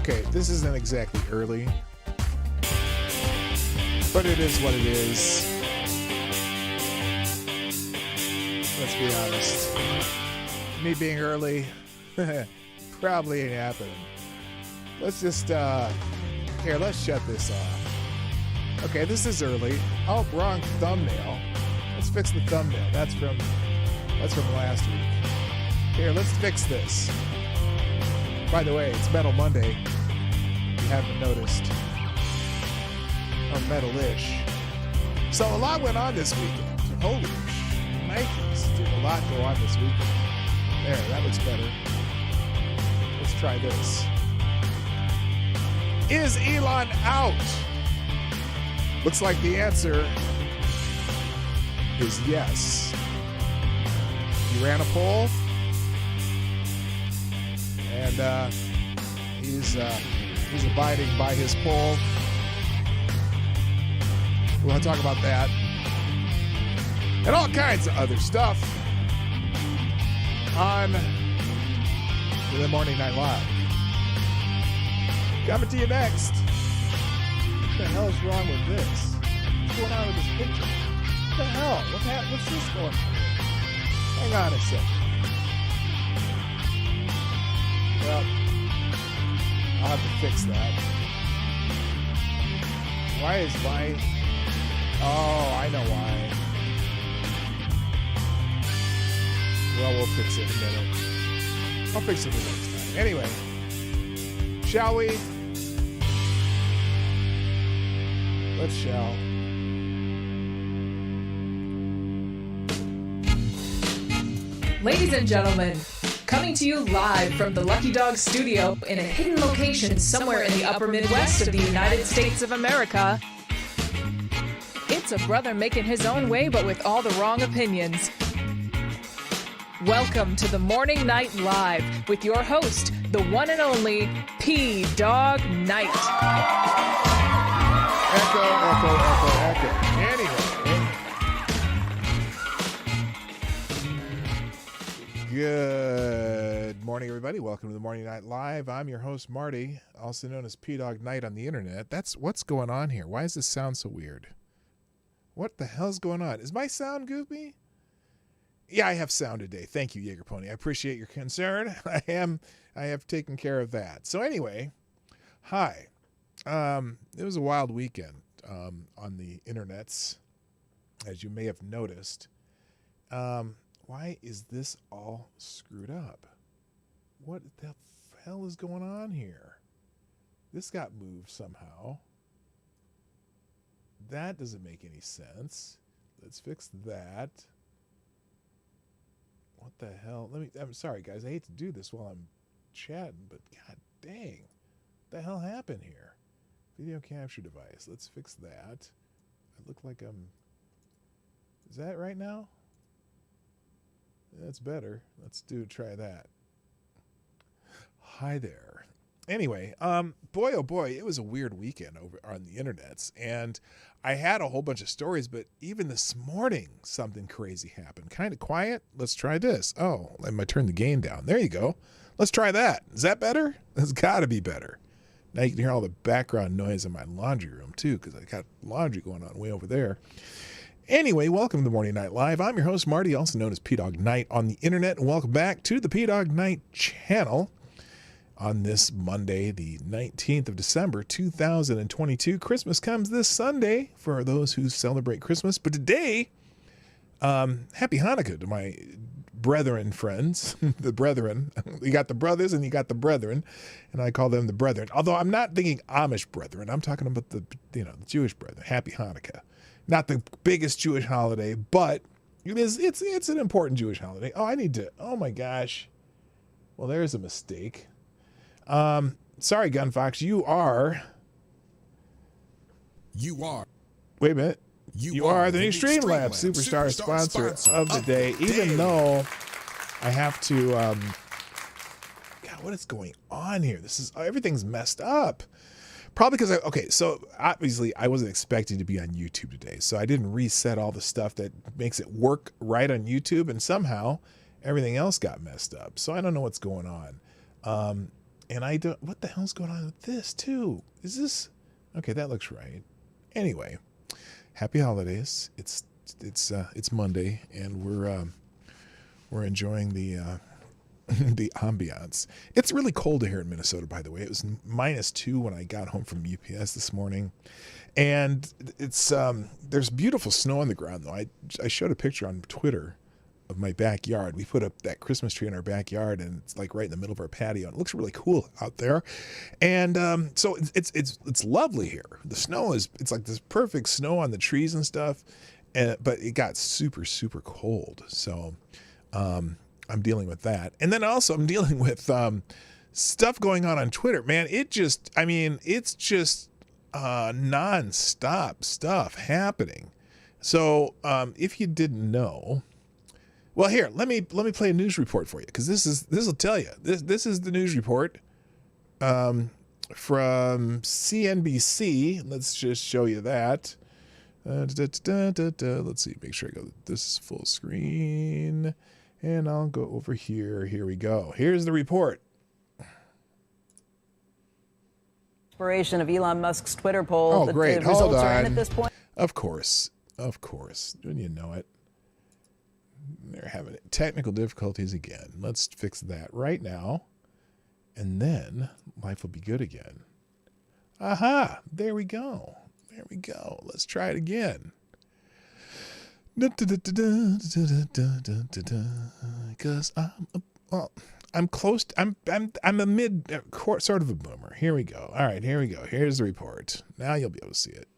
Okay, this isn't exactly early, but it is what it is. Let's be honest. Me being early probably ain't happening. Let's just, here, let's shut this off. Okay, this is early. Oh, wrong thumbnail. Let's fix the thumbnail. That's from last week. Here, let's fix this. By the way, it's Metal Monday. If you haven't noticed. Or metal-ish. So a lot went on this weekend. Holy Nikes. Dude, a lot go on this weekend. There, that looks better. Let's try this. Is Elon out? Looks like the answer is yes. He ran a poll, and he's abiding by his poll. We're going to talk about that and all kinds of other stuff on the Morning Night Live. Coming to you next. What the hell is wrong with this? What's going on with this picture? What the hell? What's this going on? Hang on a second. Well, I'll have to fix that. Why is my... Oh, I know why. Well, we'll fix it in a minute. I'll fix it the next time. Anyway, shall we? Let's shall. Ladies and gentlemen, coming to you live from the Lucky Dog studio in a hidden location somewhere in the upper Midwest of the United States of America, it's a brother making his own way but with all the wrong opinions. Welcome to the Morning Night Live with your host, the one and only P-Dog Knight. Echo, echo, echo, echo. Anyway. Good morning, everybody. Welcome to the Morning Night Live. I'm your host, Marty, also known as P-Dog Knight on the internet. That's what's going on here. Why does this sound so weird? What the hell's going on? Is my sound goofy? Yeah, I have sound today. Thank you, Jaeger Pony. I appreciate your concern. I have taken care of that. So anyway, hi. It was a wild weekend on the internets, as you may have noticed. Why is this all screwed up? What the hell is going on here? This got moved somehow. That doesn't make any sense. Let's fix that. What the hell? I'm sorry, guys. I hate to do this while I'm chatting, but god dang. What the hell happened here? Video capture device. Let's fix that. I look like I'm... Is that right now? That's better. Let's try that. Hi there. Anyway, boy, oh boy, it was a weird weekend over on the internets, and I had a whole bunch of stories, but even this morning, something crazy happened. Kind of quiet. Let's try this. Oh, I might turn the gain down. There you go. Let's try that. Is that better? That's got to be better. Now you can hear all the background noise in my laundry room, too, because I got laundry going on way over there. Anyway, welcome to the Morning Night Live. I'm your host, Marty, also known as P-Dog Knight on the internet, and welcome back to the P-Dog Knight channel on this Monday, the 19th of December, 2022. Christmas comes this Sunday for those who celebrate Christmas, but today, happy Hanukkah to my brethren friends, the brethren. You got the brothers and you got the brethren, and I call them the brethren. Although I'm not thinking Amish brethren, I'm talking about the Jewish brethren. Happy Hanukkah. Not the biggest Jewish holiday, but it's an important Jewish holiday. Oh my gosh. Well, there's a mistake. Sorry, Gunfox, you are. Wait a minute. You are the new Streamlabs Superstar sponsor of the day, even though I have to, God, what is going on here? Everything's messed up. Probably because so obviously I wasn't expecting to be on YouTube today, so I didn't reset all the stuff that makes it work right on YouTube, and somehow everything else got messed up. So I don't know what's going on. And I don't, what the hell's going on with this too? Is this, okay, that looks right. Anyway, happy holidays. It's Monday and we're enjoying the the ambiance. It's really cold here in Minnesota, by the way. It was -2 when I got home from UPS this morning. And it's there's beautiful snow on the ground though. I showed a picture on Twitter of my backyard. We put up that Christmas tree in our backyard and it's like right in the middle of our patio. And it looks really cool out there. And so it's lovely here. The snow it's like this perfect snow on the trees and stuff. But it got super, super cold. So I'm dealing with that. And then also I'm dealing with stuff going on Twitter. Man, it's just non-stop stuff happening. So if you didn't know, well, here, let me play a news report for you, because this will tell you. This is the news report from CNBC. Let's just show you that. Let's see, make sure I go. This is full screen, and I'll go over here. Here we go. Here's the report. Inspiration of Elon Musk's Twitter poll. Oh, great. The Hold results are on. in at this point. Of course. Don't you know it? They're having technical difficulties again. Let's fix that right now, and then life will be good again. Aha! There we go. There we go. Let's try it again. Because I'm close. I'm a mid sort of a boomer. Here we go. All right, here we go. Here's the report. Now you'll be able to see it.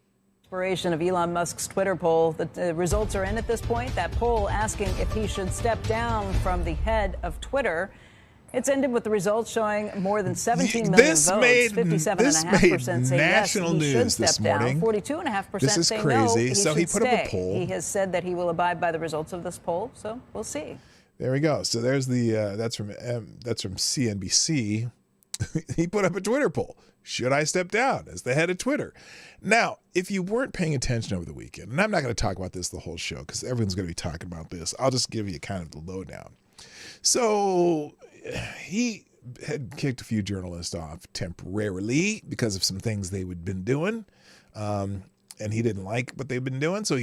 Inspiration of Elon Musk's Twitter poll. The results are in at this point. That poll asking if he should step down from the head of Twitter. It's ended with the results showing more than 17 million votes. 57.5% say yes, he should step down. 42.5% say no, he should stay. He has said that he will abide by the results of this poll, so we'll see. There we go. So there's the that's from CNBC. He put up a Twitter poll. Should I step down as the head of Twitter? Now, if you weren't paying attention over the weekend, and I'm not going to talk about this the whole show because everyone's going to be talking about this. I'll just give you kind of the lowdown. So he had kicked a few journalists off temporarily because of some things they had been doing, and he didn't like what they've been doing. So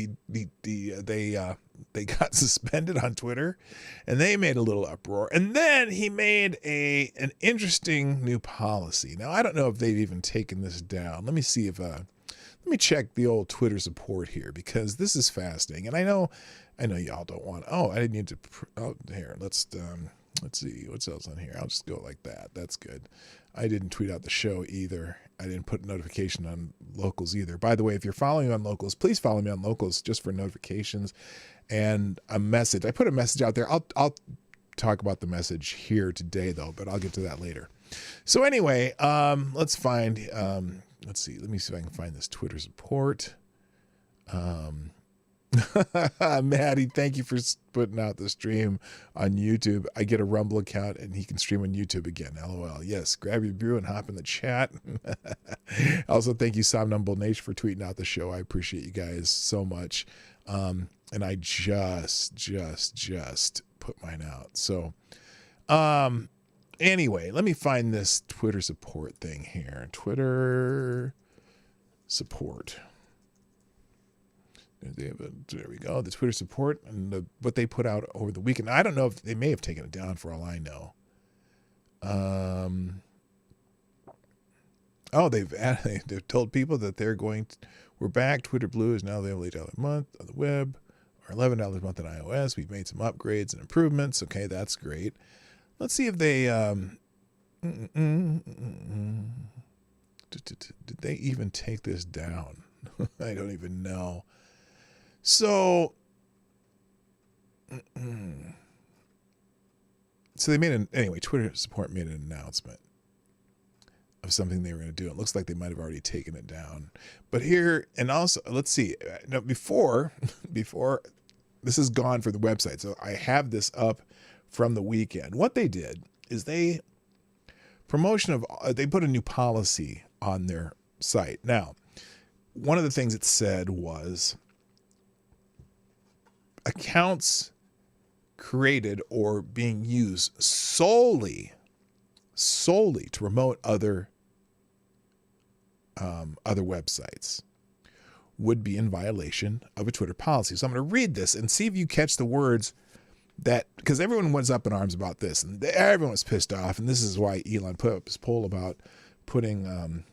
they got suspended on Twitter, and they made a little uproar. And then he made an interesting new policy. Now I don't know if they've even taken this down. Let me see if let me check the old Twitter support here, because this is fascinating. And I know y'all don't want. Oh, I didn't need to. Oh, here, let's see what's else on here. I'll just go like that. That's good. I didn't tweet out the show either. I didn't put a notification on Locals either. By the way, if you're following me on Locals, please follow me on Locals just for notifications and a message. I put a message out there. I'll talk about the message here today though, but I'll get to that later. So anyway, let's find. Let's see. Let me see if I can find this Twitter support. Maddie, thank you for putting out the stream on YouTube. I get a Rumble account and he can stream on YouTube again. LOL. Yes, grab your brew and hop in the chat. Also, thank you, Somnambul Nation, for tweeting out the show. I appreciate you guys so much. And I just put mine out. So, anyway, let me find this Twitter support thing here. Twitter support. There we go. The Twitter support and what they put out over the weekend. I don't know if they may have taken it down for all I know. Oh, they've told people that we're back. Twitter Blue is now the only $8 a month on the web, or $11 a month on iOS. We've made some upgrades and improvements. Okay, that's great. Let's see if they did they even take this down? I don't even know. So they anyway, Twitter support made an announcement of something they were going to do. It looks like they might have already taken it down. But here, and also, let's see. Now, before this is gone for the website. So I have this up from the weekend. What they did is they put a new policy on their site. Now, one of the things it said was accounts created or being used solely solely to promote other websites would be in violation of a Twitter policy. So I'm going to read this and see if you catch the words that, because everyone was up in arms about this and everyone was pissed off. And this is why Elon put up his poll about putting on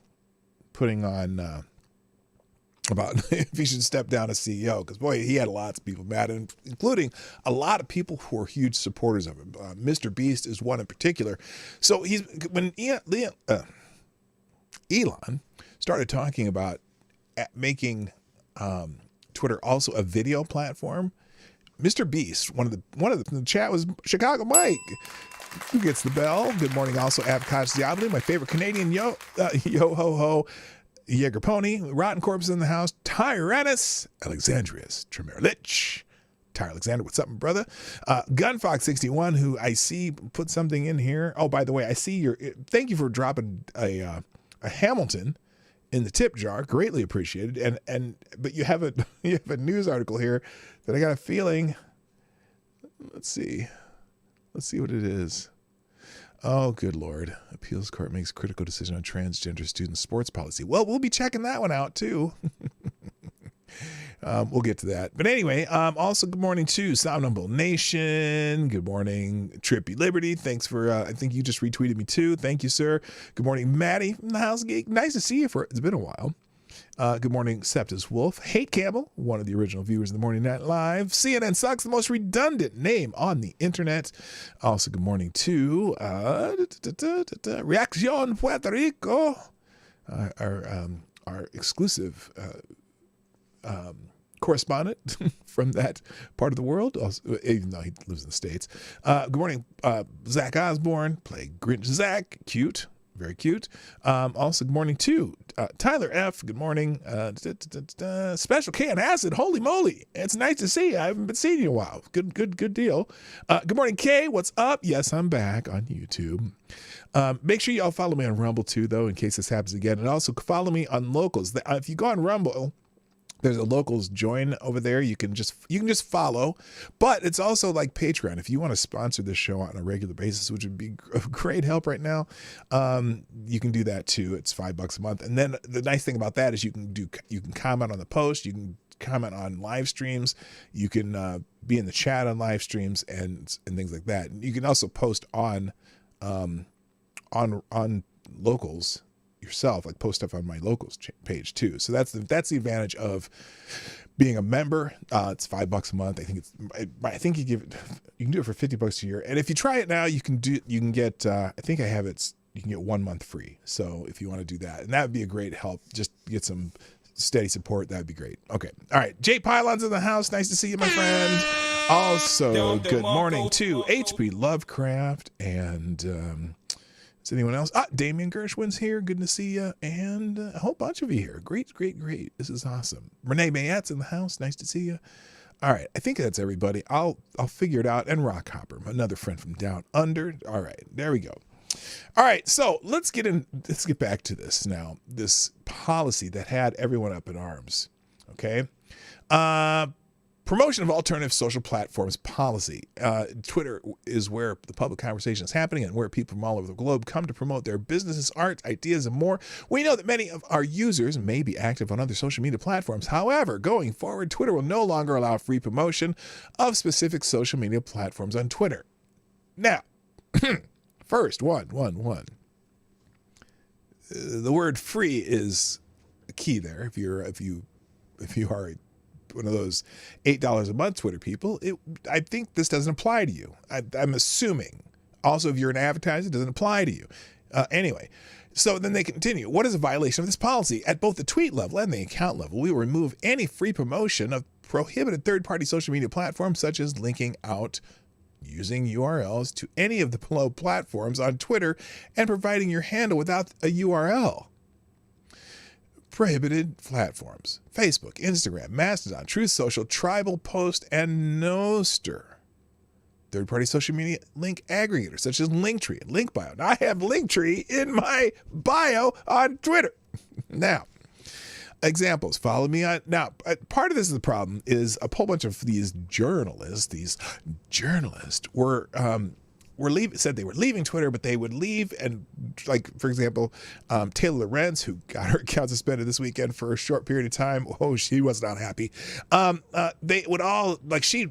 about if he should step down as CEO, because boy, he had lots of people mad, including a lot of people who are huge supporters of him. Mr. Beast is one in particular. So when Elon started talking about making Twitter also a video platform, Mr. Beast, one of the in the chat was Chicago Mike, who gets the bell. Good morning, also Abkaj Diablo, my favorite Canadian, yo ho ho. Jaeger Pony, Rotten Corpse in the house, Tyrannus, Alexandrius, Tremerlich, Tyre Alexander, what's up, brother? Gunfox61, who I see put something in here. Oh, by the way, I see thank you for dropping a Hamilton in the tip jar. Greatly appreciated. But you have a news article here that I got a feeling. Let's see what it is. Oh, good Lord. Appeals court makes critical decision on transgender student sports policy. Well, we'll be checking that one out, too. We'll get to that. But anyway, also good morning to Somnambul Nation. Good morning, Trippy Liberty. Thanks for, I think you just retweeted me, too. Thank you, sir. Good morning, Maddie from the House Geek. Nice to see you. It's been a while. Good morning, Septus Wolf. Hate Campbell, one of the original viewers of the Morning Night Live. CNN sucks, the most redundant name on the internet. Also, good morning to Reaccion Puerto Rico, our exclusive correspondent from that part of the world, also, even though he lives in the States. Good morning, Zach Osborne. Play Grinch Zach, cute. Very cute. Also, good morning to Tyler F. Good morning. Special K and Acid. Holy moly. It's nice to see you. I haven't been seeing you in a while. Good deal. Good morning, Kay. What's up? Yes, I'm back on YouTube. Make sure y'all follow me on Rumble too, though, in case this happens again. And also follow me on Locals. If you go on Rumble, there's a Locals join over there. You can just follow, but it's also like Patreon. If you want to sponsor this show on a regular basis, which would be a great help right now, you can do that too. It's $5 a month. And then the nice thing about that is you can comment on the post. You can comment on live streams. You can be in the chat on live streams and things like that. And you can also post on Locals yourself, like post stuff on my Locals page too. So that's the advantage of being a member. It's $5 a month. I think you can do it for $50 a year. And if you try it now, you can get I think I have it. You can get 1 month free. So if you want to do that, and that would be a great help. Just get some steady support. That'd be great. Okay. All right. Jay Pylon's in the house. Nice to see you, my friend. Also, good morning to HP Lovecraft and is anyone else? Damian Gershwin's here. Good to see you. And a whole bunch of you here. Great. This is awesome. Renee Mayette's in the house. Nice to see you. All right. I think that's everybody. I'll figure it out. And Rock Hopper, another friend from down under. All right. There we go. All right. So let's get back to this now. This policy that had everyone up in arms. Okay. Promotion of alternative social platforms policy. Twitter is where the public conversation is happening and where people from all over the globe come to promote their businesses, art, ideas, and more. We know that many of our users may be active on other social media platforms. However, going forward, Twitter will no longer allow free promotion of specific social media platforms on Twitter. Now, first, one. The word free is key there. If you are one of those $8 a month Twitter people, I think this doesn't apply to you. I'm assuming. Also, if you're an advertiser, it doesn't apply to you. Anyway, so then they continue. What is a violation of this policy? At both the tweet level and the account level, we will remove any free promotion of prohibited third-party social media platforms, such as linking out using URLs to any of the below platforms on Twitter and providing your handle without a URL. Prohibited platforms: Facebook, Instagram, Mastodon, Truth Social, Tribal Post, and Nostr. Third-party social media link aggregators such as Linktree and Linkbio. Now, I have Linktree in my bio on Twitter. Now, examples. Follow me on. Now, part of this is the problem is a whole bunch of these journalists were said they were leaving Twitter, but they would leave and, like, for example, Taylor Lorenz, who got her account suspended this weekend for a short period of time. Oh, she was not happy. They would all, like, she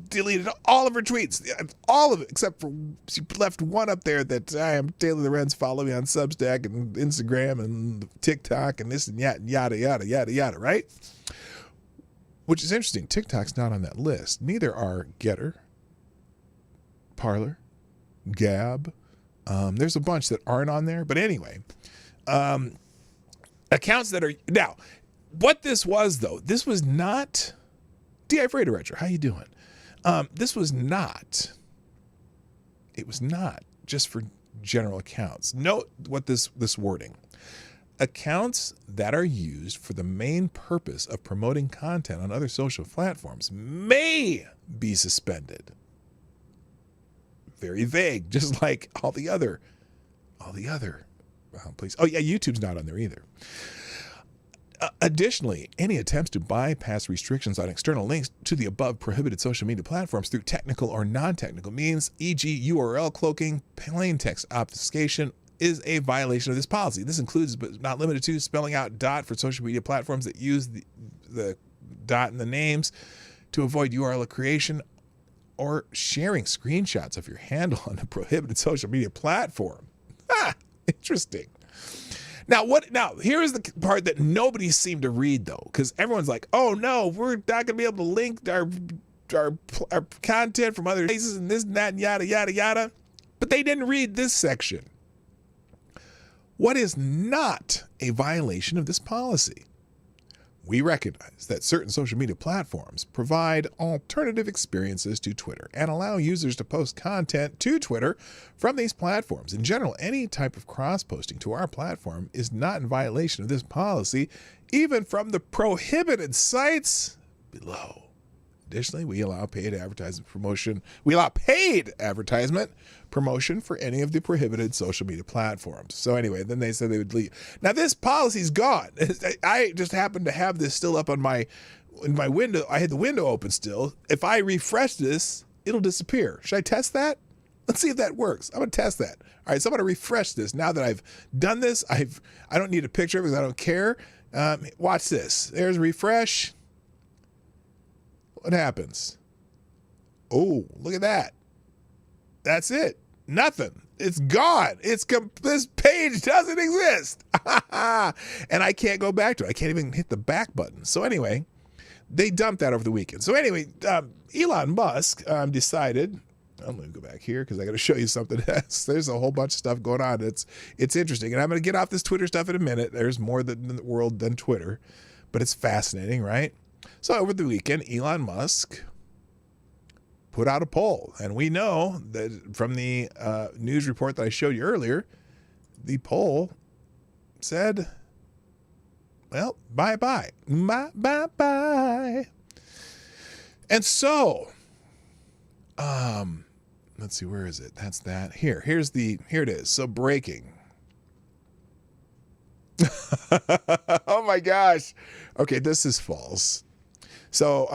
deleted all of her tweets, all of it, except for she left one up there that I am Taylor Lorenz, follow me on Substack and Instagram and TikTok and this and yada, yada, yada, yada, right? Which is interesting. TikTok's not on that list. Neither are Getter, Parler, Gab. There's a bunch that aren't on there. But anyway, accounts that are... Now, what this was, though, this was not... D.I. Freighter Retro, how you doing? This was not... It was not just for general accounts. Note what this wording. Accounts that are used for the main purpose of promoting content on other social platforms may be suspended. Very vague, just like all the other places. Oh yeah, YouTube's not on there either. Additionally, any attempts to bypass restrictions on external links to the above prohibited social media platforms through technical or non-technical means, e.g. URL cloaking, plain text obfuscation, is a violation of this policy. This includes, but not limited to, spelling out dot for social media platforms that use the dot in the names to avoid URL creation, or sharing screenshots of your handle on a prohibited social media platform. Interesting. Now, here's the part that nobody seemed to read, though, because everyone's like, oh, no, we're not going to be able to link our content from other places and this and that and yada, yada, yada. But they didn't read this section. What is not a violation of this policy? We recognize that certain social media platforms provide alternative experiences to Twitter and allow users to post content to Twitter from these platforms. In general, any type of cross-posting to our platform is not in violation of this policy, even from the prohibited sites below. Additionally, we allow paid advertisement promotion. We allow paid advertisement promotion for any of the prohibited social media platforms. So anyway, then they said they would leave. Now this policy's gone. I just happened to have this still up on in my window. I had the window open still. If I refresh this, it'll disappear. Should I test that? Let's see if that works. I'm gonna test that. All right, so I'm gonna refresh this. Now that I've done this, I don't need a picture because I don't care. Watch this. There's refresh. What happens? Oh, look at that. That's it. Nothing. It's gone. This page doesn't exist. And I can't go back to it. I can't even hit the back button. So anyway, they dumped that over the weekend. So anyway, Elon Musk decided, I'm going to go back here because I got to show you something else. There's a whole bunch of stuff going on. It's interesting. And I'm going to get off this Twitter stuff in a minute. There's more in the world than Twitter, but it's fascinating, right? So over the weekend, Elon Musk put out a poll. And we know that from the news report that I showed you earlier, the poll said, well, bye-bye. Bye-bye. And so, let's see, where is it? That's that. Here it is. So breaking. Oh my gosh. Okay, this is false. So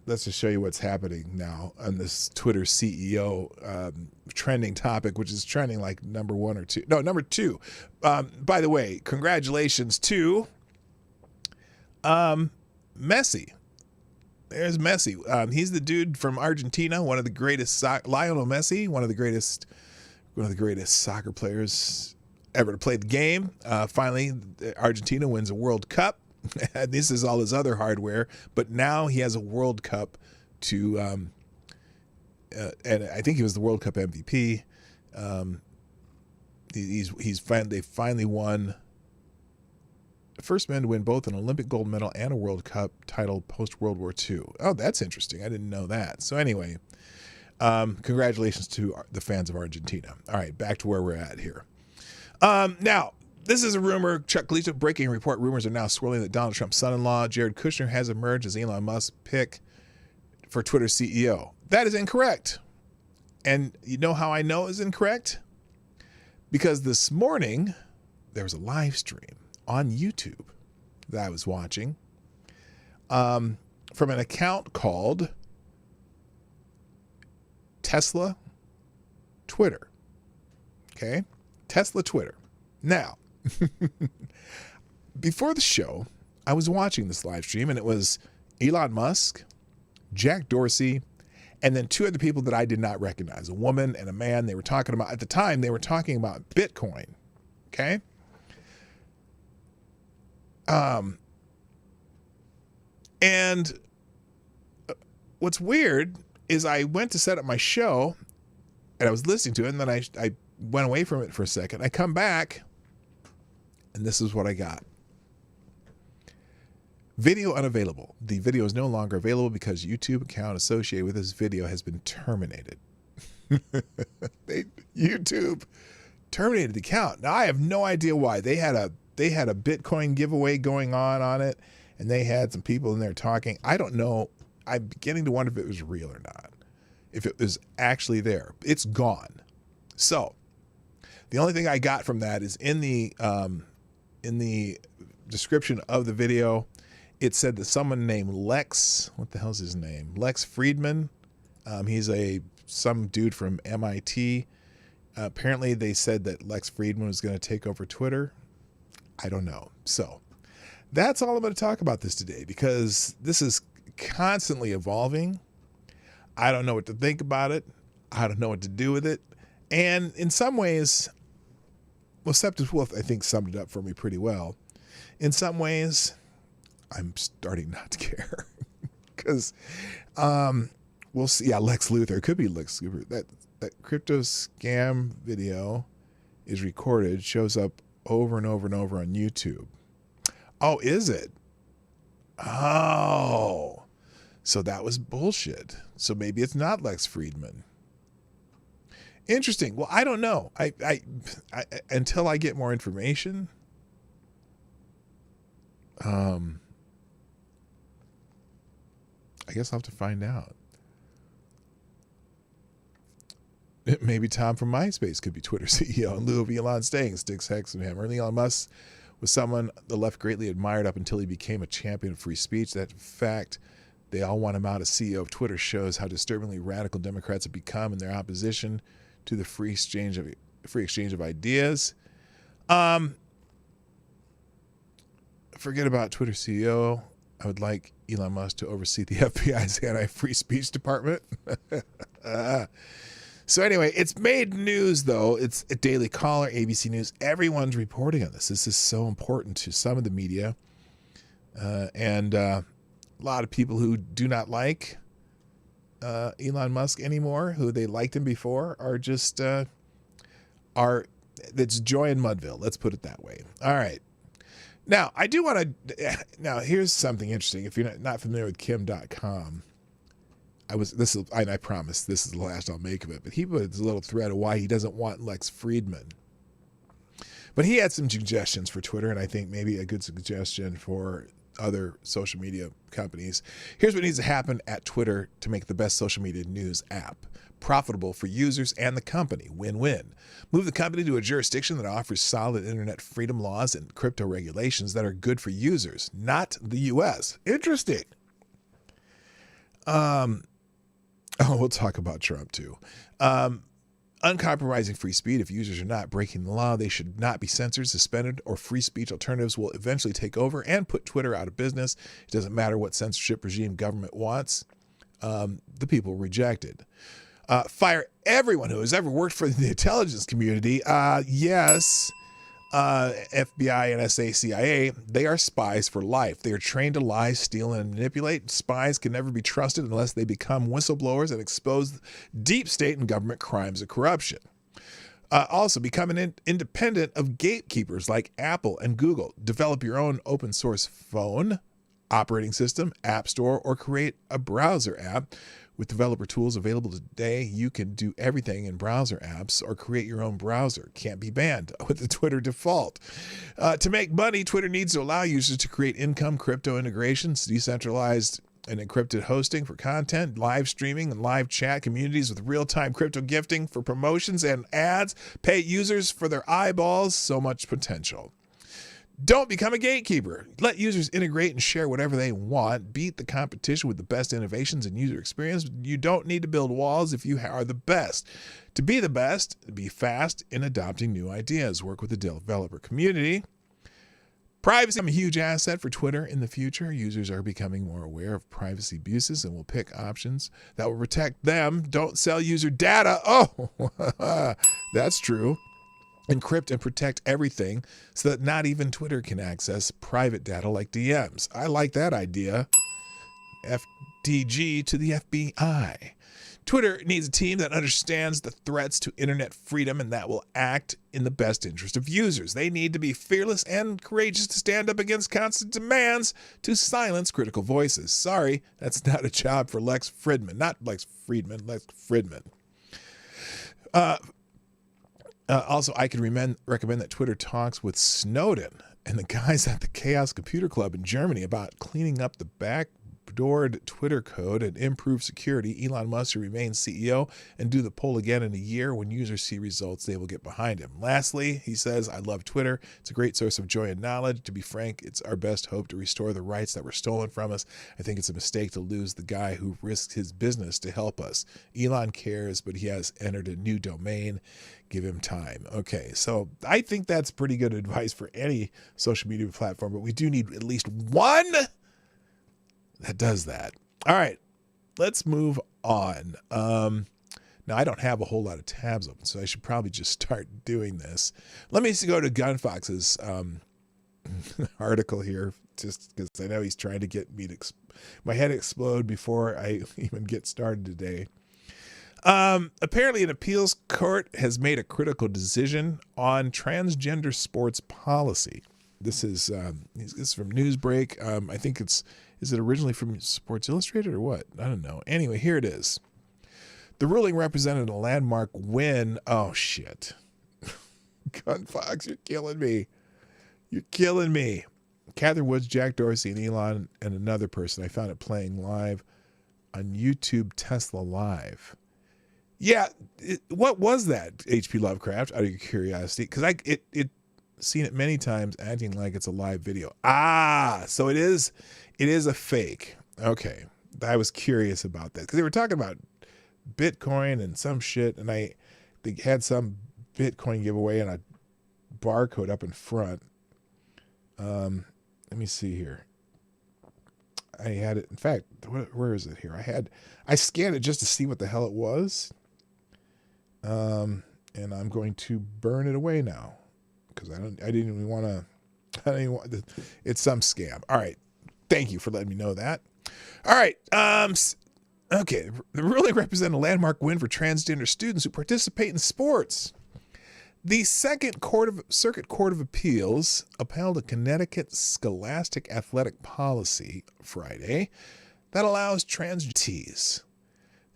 let's just show you what's happening now on this Twitter CEO trending topic, which is trending like number 1 or 2. No, number 2. By the way, congratulations to Messi. There's Messi. He's the dude from Argentina, one of the greatest. Lionel Messi, one of the greatest soccer players ever to play the game. Finally, Argentina wins a World Cup. This is all his other hardware, but now he has a World Cup to, and I think he was the World Cup MVP. They finally won. The first man to win both an Olympic gold medal and a World Cup title post World War II. Oh, that's interesting. I didn't know that. So anyway, congratulations to the fans of Argentina. All right, back to where we're at here. Now. This is a rumor. Chuck Gleason breaking report. Rumors are now swirling that Donald Trump's son-in-law, Jared Kushner, has emerged as Elon Musk's pick for Twitter's CEO. That is incorrect. And you know how I know it's incorrect? Because this morning, there was a live stream on YouTube that I was watching from an account called Tesla Twitter. Okay? Tesla Twitter. Now, before the show, I was watching this live stream, and it was Elon Musk, Jack Dorsey, and then two other people that I did not recognize, a woman and a man. They were talking about, at the time, they were talking about Bitcoin. Okay? And what's weird is I went to set up my show, and I was listening to it, and then I went away from it for a second. I come back, and this is what I got. Video unavailable. The video is no longer available because YouTube account associated with this video has been terminated. YouTube terminated the account. Now I have no idea why. They had a Bitcoin giveaway going on it, and they had some people in there talking. I don't know. I'm beginning to wonder if it was real or not. If it was actually there. It's gone. So the only thing I got from that is in the description of the video, it said that someone named Lex, what the hell's his name? Lex Friedman. He's some dude from MIT. Apparently they said that Lex Friedman was going to take over Twitter. I don't know. So that's all I'm going to talk about this today, because this is constantly evolving. I don't know what to think about it. I don't know what to do with it. And in some ways, well, Septus Wolf, I think, summed it up for me pretty well. In some ways, I'm starting not to care. Because we'll see. Yeah, Lex Luthor. It could be Lex Luthor. That crypto scam video is recorded, shows up over and over and over on YouTube. Oh, is it? Oh. So that was bullshit. So maybe it's not Lex Friedman. Interesting. Well, I don't know. I until I get more information. I guess I'll have to find out. Maybe Tom from MySpace could be Twitter CEO in lieu of Elon staying. Sticks Hexenhammer. Elon Musk was someone the left greatly admired up until he became a champion of free speech. That fact, they all want him out as CEO of Twitter, shows how disturbingly radical Democrats have become in their opposition to the free exchange of ideas. Forget about Twitter CEO. I would like Elon Musk to oversee the FBI's anti-free speech department. So anyway, it's made news, though. It's a Daily Caller, ABC News. Everyone's reporting on this. This is so important to some of the media. And a lot of people who do not like Elon Musk anymore, who they liked him before, are just, it's joy in Mudville. Let's put it that way. All right. Now, I do want to, now here's something interesting. If you're not familiar with Kim.com, I promise this is the last I'll make of it, but he put his little thread of why he doesn't want Lex Friedman. But he had some suggestions for Twitter, and I think maybe a good suggestion for other social media companies. Here's what needs to happen at Twitter to make the best social media news app. Profitable for users and the company. Win-win. Move the company to a jurisdiction that offers solid internet freedom laws and crypto regulations that are good for users, not the U.S. Interesting. We'll talk about Trump too. Uncompromising free speech. If users are not breaking the law, they should not be censored, suspended, or free speech alternatives will eventually take over and put Twitter out of business. It doesn't matter what censorship regime government wants. The people rejected. Fire everyone who has ever worked for the intelligence community. Yes. FBI, NSA, CIA, they are spies for life. They are trained to lie, steal, and manipulate. Spies can never be trusted unless they become whistleblowers and expose deep state and government crimes of corruption. Also, become an independent of gatekeepers like Apple and Google. Develop your own open source phone, operating system, app store, or create a browser app. With developer tools available today, you can do everything in browser apps or create your own browser. Can't be banned with the Twitter default. To make money, Twitter needs to allow users to create income, crypto integrations, decentralized and encrypted hosting for content, live streaming and live chat communities with real-time crypto gifting for promotions and ads, pay users for their eyeballs. So much potential. Don't become a gatekeeper. Let users integrate and share whatever they want. Beat the competition with the best innovations and user experience. You don't need to build walls if you are the best. To be the best, be fast in adopting new ideas. Work with the developer community. Privacy is a huge asset for Twitter in the future. Users are becoming more aware of privacy abuses and will pick options that will protect them. Don't sell user data. Oh, that's true. Encrypt and protect everything so that not even Twitter can access private data like DMs. I like that idea. FDG to the FBI. Twitter needs a team that understands the threats to internet freedom and that will act in the best interest of users. They need to be fearless and courageous to stand up against constant demands to silence critical voices. Sorry, that's not a job for Lex Fridman. Not Lex Friedman, Lex Fridman. Also, I could recommend that Twitter talks with Snowden and the guys at the Chaos Computer Club in Germany about cleaning up the backdoored Twitter code and improve security. Elon Musk should remain CEO and do the poll again in a year. When users see results, they will get behind him. Lastly, he says, I love Twitter. It's a great source of joy and knowledge. To be frank, it's our best hope to restore the rights that were stolen from us. I think it's a mistake to lose the guy who risked his business to help us. Elon cares, but he has entered a new domain. Give him time. Okay, so I think that's pretty good advice for any social media platform, but we do need at least one that does that. All right, let's move on. Now, I don't have a whole lot of tabs open, so I should probably just start doing this. Let me go to Gunfox's article here, just because I know he's trying to get me to my head explode before I even get started today. Apparently an appeals court has made a critical decision on transgender sports policy. This is from Newsbreak. I think is it originally from Sports Illustrated or what? I don't know. Anyway, here it is. The ruling represented a landmark win. Oh, shit. Gunfox, you're killing me. You're killing me. Catherine Woods, Jack Dorsey, and Elon, and another person. I found it playing live on YouTube Tesla Live. Yeah, what was that, H.P. Lovecraft, out of your curiosity? Because it seen it many times acting like it's a live video. So it is a fake. Okay, I was curious about that because they were talking about Bitcoin and some shit, and they had some Bitcoin giveaway and a barcode up in front. Let me see here. I had it. In fact, where is it here? I scanned it just to see what the hell it was. And I'm going to burn it away now because I didn't even want to. It's some scam. All right. Thank you for letting me know that. All right. Okay. The ruling represented a landmark win for transgender students who participate in sports. The Second Circuit Court of Appeals upheld a Connecticut scholastic athletic policy Friday that allows transgendees.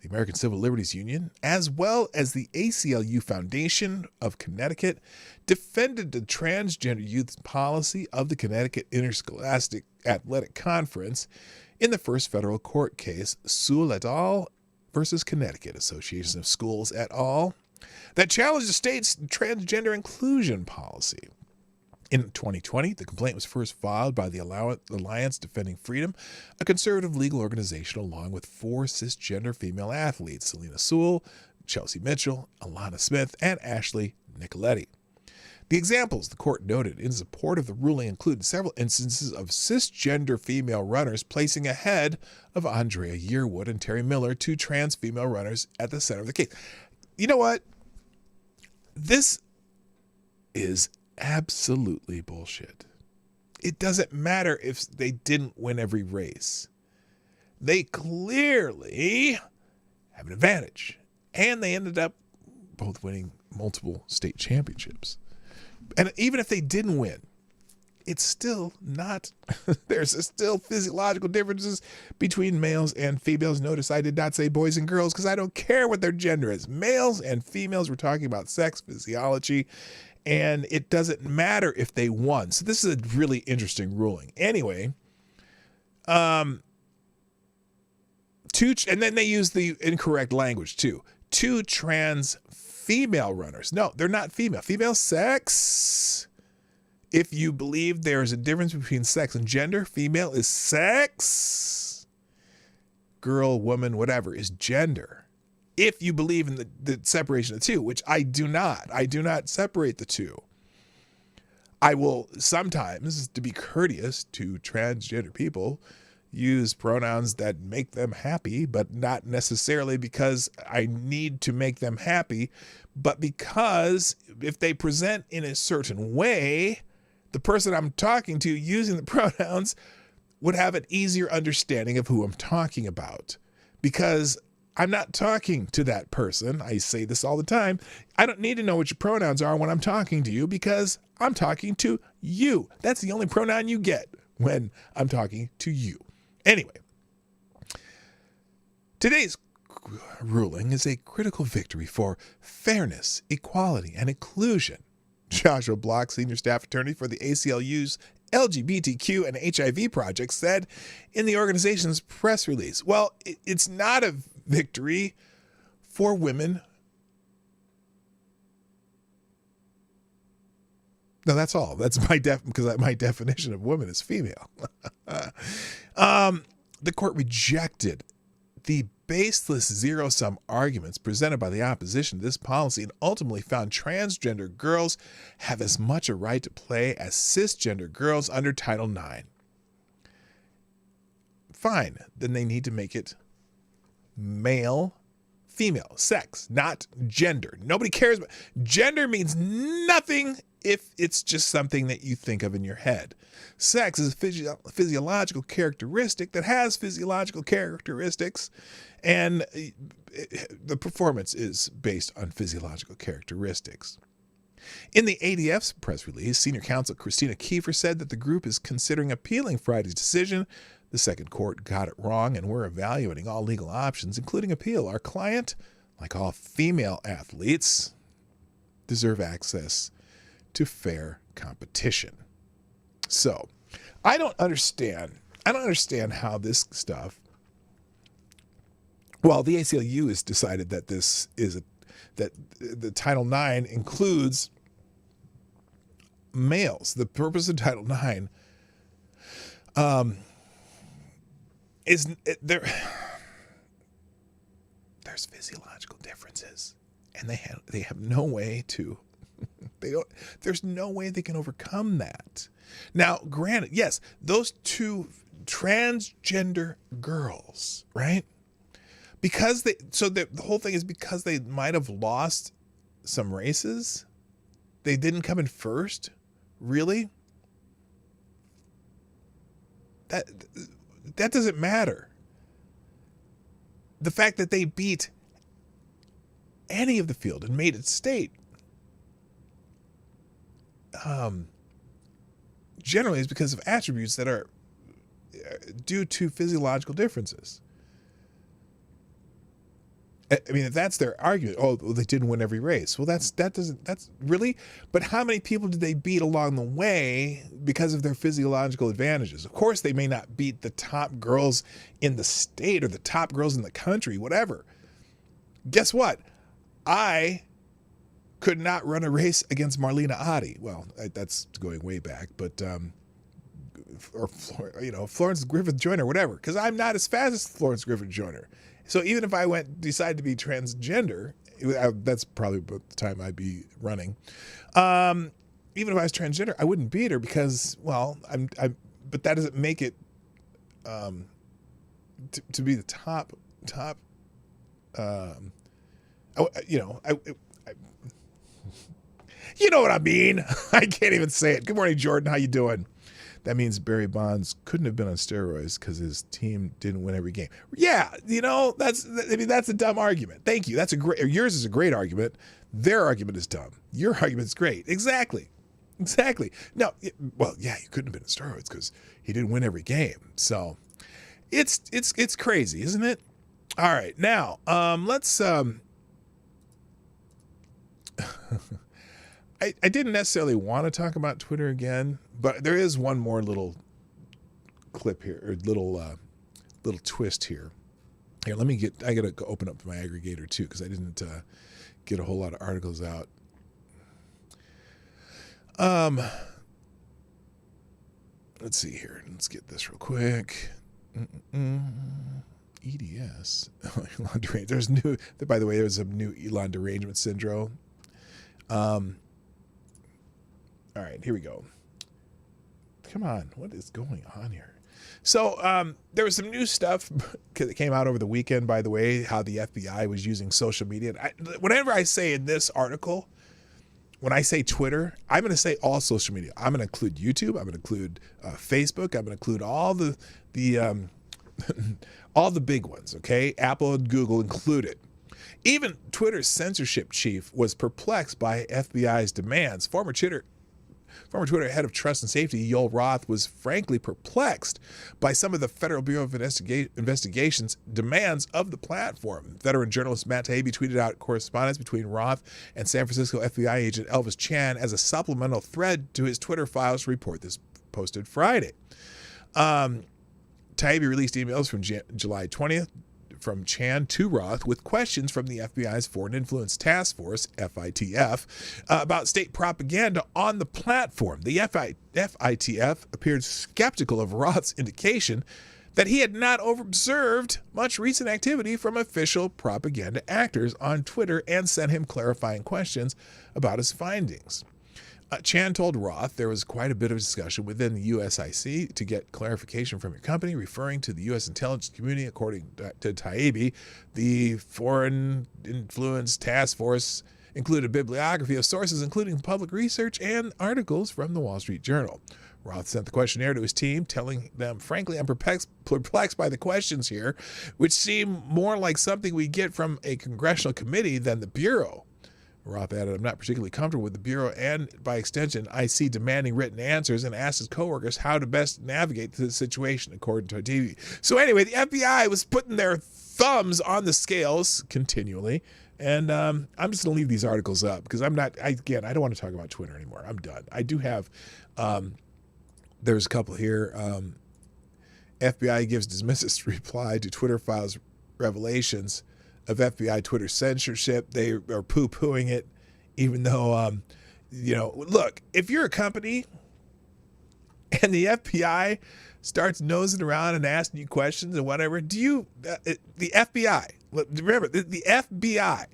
The American Civil Liberties Union, as well as the ACLU Foundation of Connecticut, defended the transgender youth policy of the Connecticut Interscholastic Athletic Conference in the first federal court case, Sewell et al. Versus Connecticut Association of Schools et al., that challenged the state's transgender inclusion policy. In 2020, the complaint was first filed by the Alliance Defending Freedom, a conservative legal organization along with 4 cisgender female athletes, Selena Sewell, Chelsea Mitchell, Alana Smith, and Ashley Nicoletti. The examples the court noted in support of the ruling included several instances of cisgender female runners placing ahead of Andrea Yearwood and Terry Miller, 2 trans female runners at the center of the case. You know what? This is absolutely bullshit. It doesn't matter if they didn't win every race. They clearly have an advantage. And they ended up both winning multiple state championships. And even if they didn't win, it's still not, there's still physiological differences between males and females. Notice I did not say boys and girls because I don't care what their gender is. Males and females, we're talking about sex, physiology, and it doesn't matter if they won. So this is a really interesting ruling. Anyway, and then they use the incorrect language too. 2 trans female runners. No, they're not female. Female sex If you believe there is a difference between sex and gender, female is sex, girl, woman, whatever is gender. If you believe in the separation of the two, which I do not separate the two. I will sometimes, to be courteous to transgender people, use pronouns that make them happy, but not necessarily because I need to make them happy, but because if they present in a certain way, the person I'm talking to using the pronouns would have an easier understanding of who I'm talking about. Because I'm not talking to that person. I say this all the time. I don't need to know what your pronouns are when I'm talking to you because I'm talking to you. That's the only pronoun you get when I'm talking to you. Anyway, today's ruling is a critical victory for fairness, equality, and inclusion. Joshua Block, senior staff attorney for the ACLU's LGBTQ and HIV project, said in the organization's press release. Well, it's not a victory for women. No, that's all. That's because my definition of woman is female. The court rejected the baseless zero-sum arguments presented by the opposition to this policy and ultimately found transgender girls have as much a right to play as cisgender girls under Title IX. Fine, then they need to make it male, female, sex, not gender. Nobody cares. Gender means nothing if it's just something that you think of in your head. Sex is a physiological characteristic that has physiological characteristics, and the performance is based on physiological characteristics. In the ADF's press release, senior counsel Christina Kiefer said that the group is considering appealing Friday's decision. The second court got it wrong, and we're evaluating all legal options, including appeal. Our client, like all female athletes, deserve access to fair competition. So, I don't understand how this stuff. Well, the ACLU has decided that that the Title IX includes males. The purpose of Title IX there's physiological differences, and they have no way to. There's no way they can overcome that. Now, granted, yes, those two transgender girls, right? Because the whole thing is because they might have lost some races, they didn't come in first. Really? That doesn't matter. The fact that they beat any of the field and made it state generally is because of attributes that are due to physiological differences. I mean, if that's their argument, well, they didn't win every race. Well, that's really, but how many people did they beat along the way because of their physiological advantages? Of course, they may not beat the top girls in the state or the top girls in the country, whatever. Guess what? I could not run a race against Marlena Ottey. Well, that's going way back, but or Florence Griffith Joyner, whatever, because I'm not as fast as Florence Griffith Joyner. So even if I decide to be transgender, that's probably about the time I'd be running. Even if I was transgender, I wouldn't beat her because, well, but that doesn't make it to be the top. You know what I mean? I can't even say it. Good morning, Jordan. How you doing? That means Barry Bonds couldn't have been on steroids because his team didn't win every game. Yeah, that's a dumb argument. Thank you. Yours is a great argument. Their argument is dumb. Your argument is great. Exactly. No, well, yeah, he couldn't have been on steroids because he didn't win every game. So it's crazy, isn't it? All right, now let's. I didn't necessarily want to talk about Twitter again, but there is one more little clip here, or little twist here. Here, I gotta go open up my aggregator too, because I didn't get a whole lot of articles out. let's see here. Let's get this real quick. EDS. Elon derangement. There's new. By the way, there's a new Elon derangement syndrome. All right, here we go. Come on, what is going on here? So there was some new stuff that came out over the weekend, by the way, how the FBI was using social media. Whenever I say in this article, when I say Twitter, I'm going to say all social media. I'm going to include YouTube. I'm going to include Facebook. I'm going to include all the all the big ones, okay? Apple and Google included. Even Twitter's censorship chief was perplexed by FBI's demands. Former Twitter head of trust and safety, Yoel Roth, was frankly perplexed by some of the Federal Bureau of Investigation's demands of the platform. Veteran journalist Matt Taibbi tweeted out correspondence between Roth and San Francisco FBI agent Elvis Chan as a supplemental thread to his Twitter files report this posted Friday. Taibbi released emails from July 20th from Chan to Roth with questions from the FBI's Foreign Influence Task Force, FITF, about state propaganda on the platform. The FITF appeared skeptical of Roth's indication that he had not observed much recent activity from official propaganda actors on Twitter and sent him clarifying questions about his findings. Chan told Roth there was quite a bit of discussion within the USIC to get clarification from your company, referring to the U.S. intelligence community. According to Taibbi, the Foreign Influence Task Force included a bibliography of sources, including public research and articles from the Wall Street Journal. Roth sent the questionnaire to his team, telling them, frankly, I'm perplexed by the questions here, which seem more like something we get from a congressional committee than the Bureau. Roth added, I'm not particularly comfortable with the Bureau and, by extension, IC demanding written answers, and asked his coworkers how to best navigate the situation, according to TV. So anyway, the FBI was putting their thumbs on the scales continually, and I'm just going to leave these articles up because I don't want to talk about Twitter anymore. I'm done. I do have, there's a couple here. FBI gives dismissive reply to Twitter files revelations of FBI Twitter censorship. They are poo-pooing it, even though, look, if you're a company and the FBI starts nosing around and asking you questions and whatever, the FBI, remember, the FBI,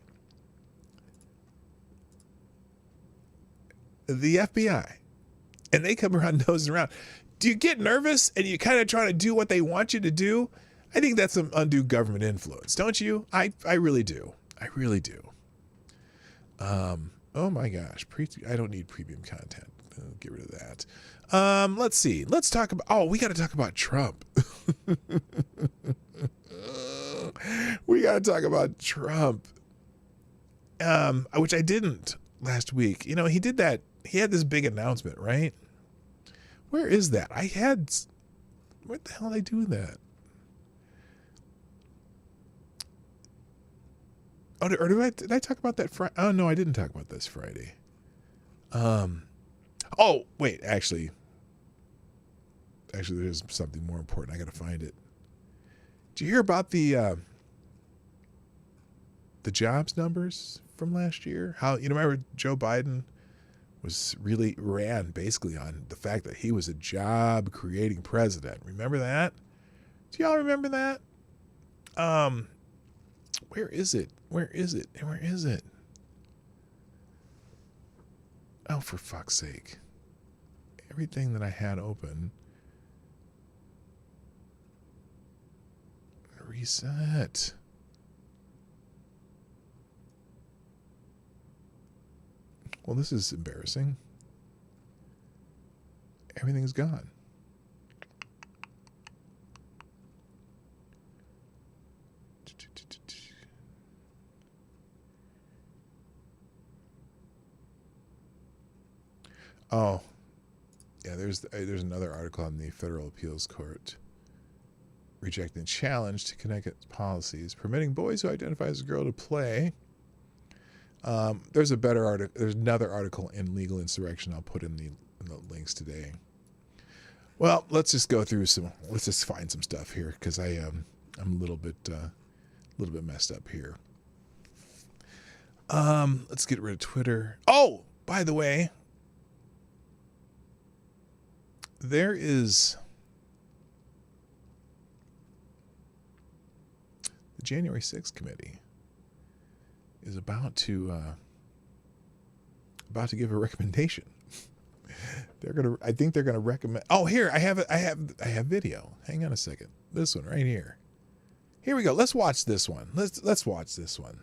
and they come around nosing around, do you get nervous and you kind of trying to do what they want you to do? I think that's some undue government influence, don't you? I really do. I really do. Oh my gosh, I don't need premium content. I'll get rid of that. Let's see. Let's talk about. We got to talk about Trump. We got to talk about Trump. Which I didn't last week. He did that. He had this big announcement, right? Where is that? Where the hell did I do that? Oh, did I talk about that Friday? Oh, no, I didn't talk about this Friday. Oh, wait, actually, there's something more important. I got to find it. Did you hear about the jobs numbers from last year? How, remember Joe Biden ran basically on the fact that he was a job creating president. Remember that? Do y'all remember that? Where is it? Oh, for fuck's sake. Everything that I had open. Reset. Well, this is embarrassing. Everything's gone. Oh, yeah, there's another article on the Federal Appeals Court rejecting challenge to Connecticut's policies permitting boys who identify as a girl to play. There's another article in Legal Insurrection I'll put in the links today. Well, let's just go through let's just find some stuff here because I'm a little bit messed up here. Let's get rid of Twitter. Oh, by the way, there is the January 6th committee is about to give a recommendation. I think they're gonna recommend. Oh, here I have video. Hang on a second. This one right here. Here we go. Let's watch this one. Let's watch this one.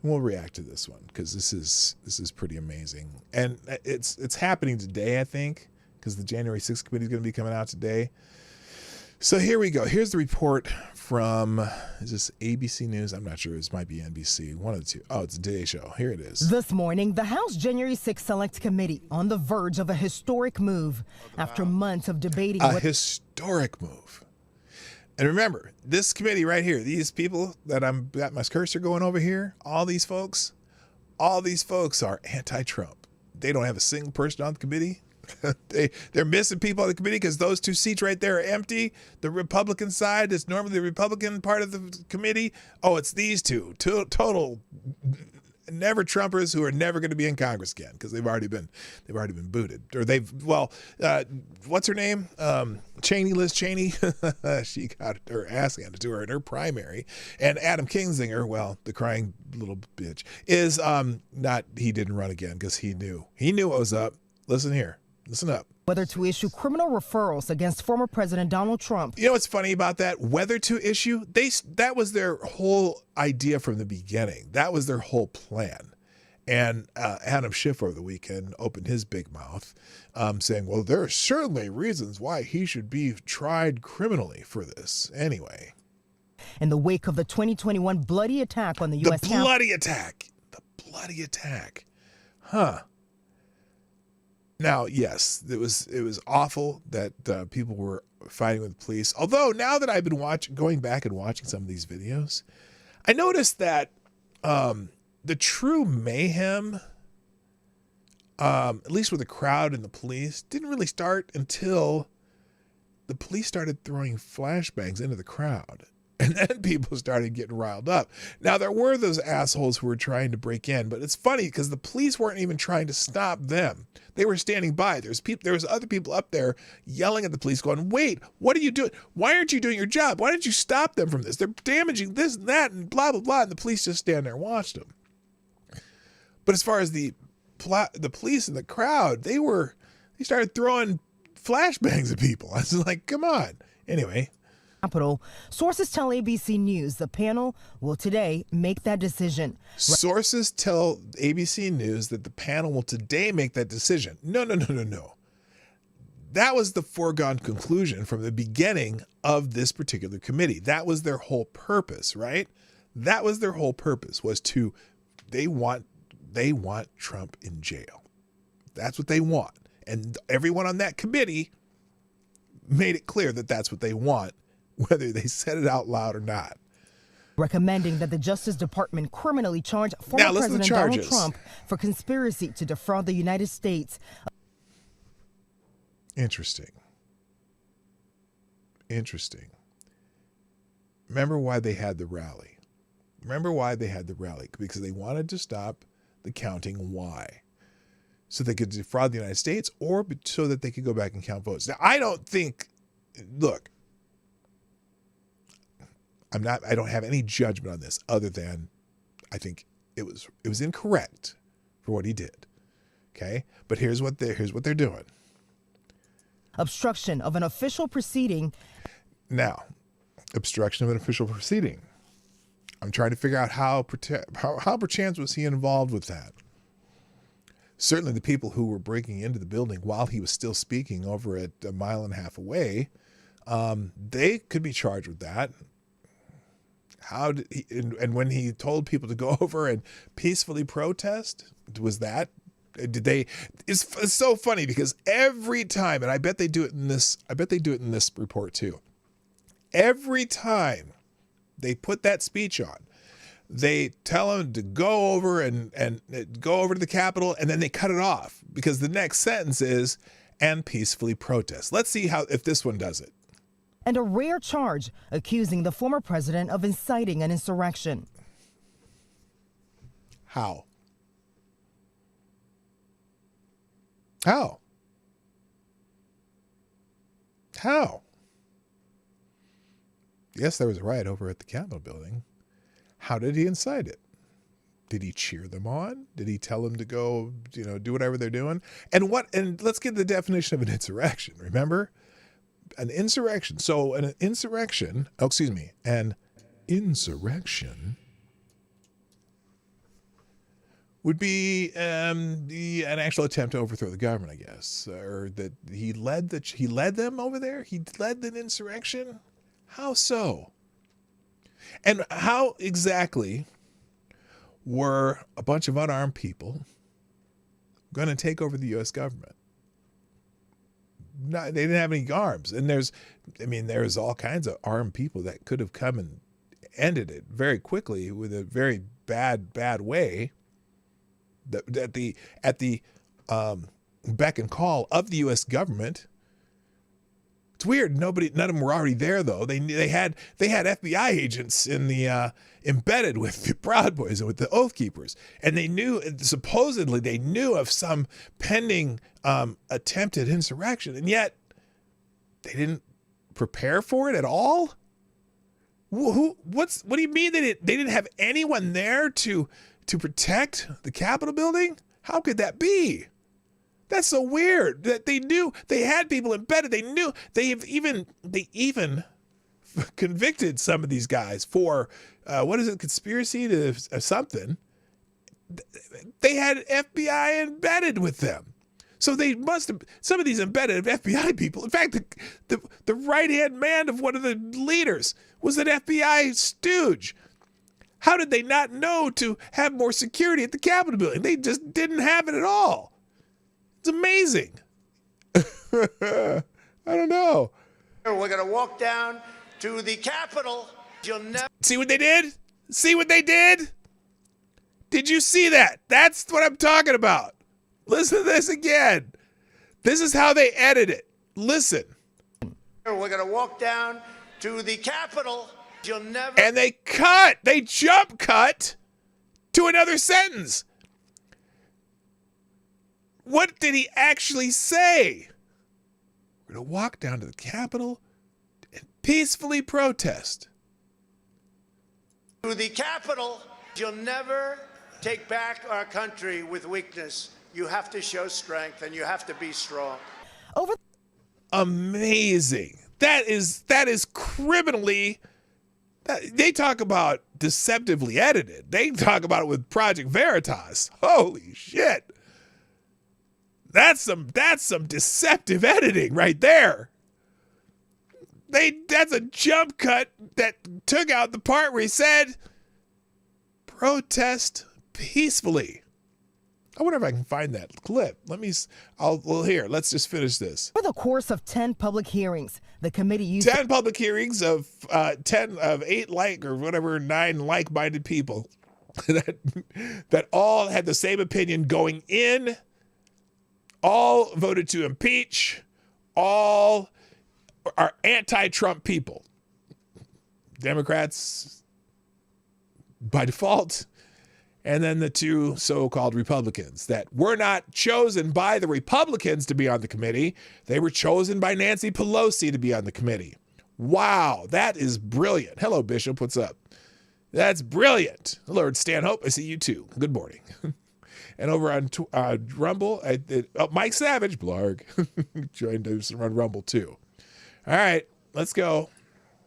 And we'll react to this one because this is pretty amazing. And it's happening today, I think, because the January 6th committee is going to be coming out today. So here we go. Here's the report from, is this ABC News? I'm not sure. This might be NBC. One of the two. Oh, it's a Today Show. Here it is. This morning, the House January 6th Select Committee on the verge of a historic move after months of debating. A historic move. And remember, this committee right here, these people that I'm got my cursor going over here, all these folks are anti-Trump. They don't have a single person on the committee. They're missing people on the committee because those two seats right there are empty. The Republican side is normally the Republican part of the committee. Oh, it's these two total never Trumpers who are never going to be in Congress again because they've already been booted, or what's her name? Liz Cheney. She got her ass handed to her in her primary, and Adam Kinzinger, well, the crying little bitch, is he didn't run again because he knew what was up. Listen up. Whether to issue criminal referrals against former President Donald Trump. You know what's funny about that? Whether to issue, that was their whole idea from the beginning. That was their whole plan. And Adam Schiff over the weekend opened his big mouth saying, well, there are certainly reasons why he should be tried criminally for this. Anyway. In the wake of the 2021 bloody attack on the U.S. The bloody attack. Huh. Now, yes, it was awful that people were fighting with the police. Although now that I've been going back and watching some of these videos, I noticed that the true mayhem, at least with the crowd and the police, didn't really start until the police started throwing flashbangs into the crowd. And then people started getting riled up. Now, there were those assholes who were trying to break in, but it's funny because the police weren't even trying to stop them. They were standing by. There was other people up there yelling at the police going, wait, what are you doing? Why aren't you doing your job? Why didn't you stop them from this? They're damaging this and that and blah, blah, blah. And the police just stand there and watched them. But as far as the police and the crowd, they started throwing flashbangs at people. I was like, come on. Anyway. Capitol. Sources tell ABC News the panel will today make that decision. Sources tell ABC News that the panel will today make that decision. No. That was the foregone conclusion from the beginning of this particular committee. That was their whole purpose, right? That was their whole purpose, was they want Trump in jail. That's what they want. And everyone on that committee made it clear that that's what they want, whether they said it out loud or not. Recommending that the Justice Department criminally charge former President Donald Trump for conspiracy to defraud the United States. Interesting. Remember why they had the rally. Because they wanted to stop the counting. Why? So they could defraud the United States, or so that they could go back and count votes. Now, I don't think, look, I don't have any judgment on this other than I think it was incorrect for what he did. Okay? But here's what they're doing. Obstruction of an official proceeding. Now, obstruction of an official proceeding. I'm trying to figure out how perchance was he involved with that. Certainly the people who were breaking into the building while he was still speaking over at a mile and a half away, they could be charged with that. How did he, and when he told people to go over and peacefully protest, was that, did they, it's so funny because every time, and I bet they do it in this report too. Every time they put that speech on, they tell him to go over and go over to the Capitol, and then they cut it off because the next sentence is, and peacefully protest. Let's see if this one does it. And a rare charge accusing the former president of inciting an insurrection. How? How? Yes, there was a riot over at the Capitol building. How did he incite it? Did he cheer them on? Did he tell them to go, do whatever they're doing? And let's get the definition of an insurrection. Remember? An insurrection. So an insurrection would be an actual attempt to overthrow the government, I guess, or that he led them over there. He led the insurrection. How so? And how exactly were a bunch of unarmed people going to take over the U.S. government? They didn't have any arms, and there's all kinds of armed people that could have come and ended it very quickly with a very bad way. At the beck and call of the U.S. government. It's weird. None of them were already there though. They had FBI agents in the embedded with the Proud Boys and with the Oath Keepers, and supposedly they knew of some pending attempted insurrection, and yet they didn't prepare for it at all. What do you mean they didn't have anyone there to protect the Capitol building? How could that be? That's so weird that they knew they had people embedded. They knew they even convicted some of these guys for conspiracy to something. They had FBI embedded with them. So they must have, some of these embedded FBI people. In fact, the right-hand man of one of the leaders was an FBI stooge. How did they not know to have more security at the Capitol building? They just didn't have it at all. It's amazing. I don't know. We're going to walk down to the Capitol. You'll never see what they did? See what they did? Did you see that? That's what I'm talking about. Listen to this again. This is how they edit it. Listen. We're going to walk down to the Capitol. You'll never. And they jump cut to another sentence. What did he actually say? We're going to walk down to the Capitol and peacefully protest. To the Capitol, you'll never take back our country with weakness. You have to show strength and you have to be strong. Amazing. That is criminally. They talk about deceptively edited. They talk about it with Project Veritas. Holy shit. That's some deceptive editing right there. That's a jump cut that took out the part where he said, protest peacefully. I wonder if I can find that clip. Let's just finish this. Over the course of 10 public hearings, the committee used 10 public hearings of 10 of 8 9 like-minded people that all had the same opinion going in, all voted to impeach, all are anti-Trump people. Democrats by default, and then the 2 so-called Republicans that were not chosen by the Republicans to be on the committee. They were chosen by Nancy Pelosi to be on the committee. Wow, that is brilliant. Hello, Bishop. What's up? That's brilliant. Lord Stanhope, I see you too. Good morning. And over on Rumble, Mike Savage, Blarg, joined us on Rumble too. All right, let's go.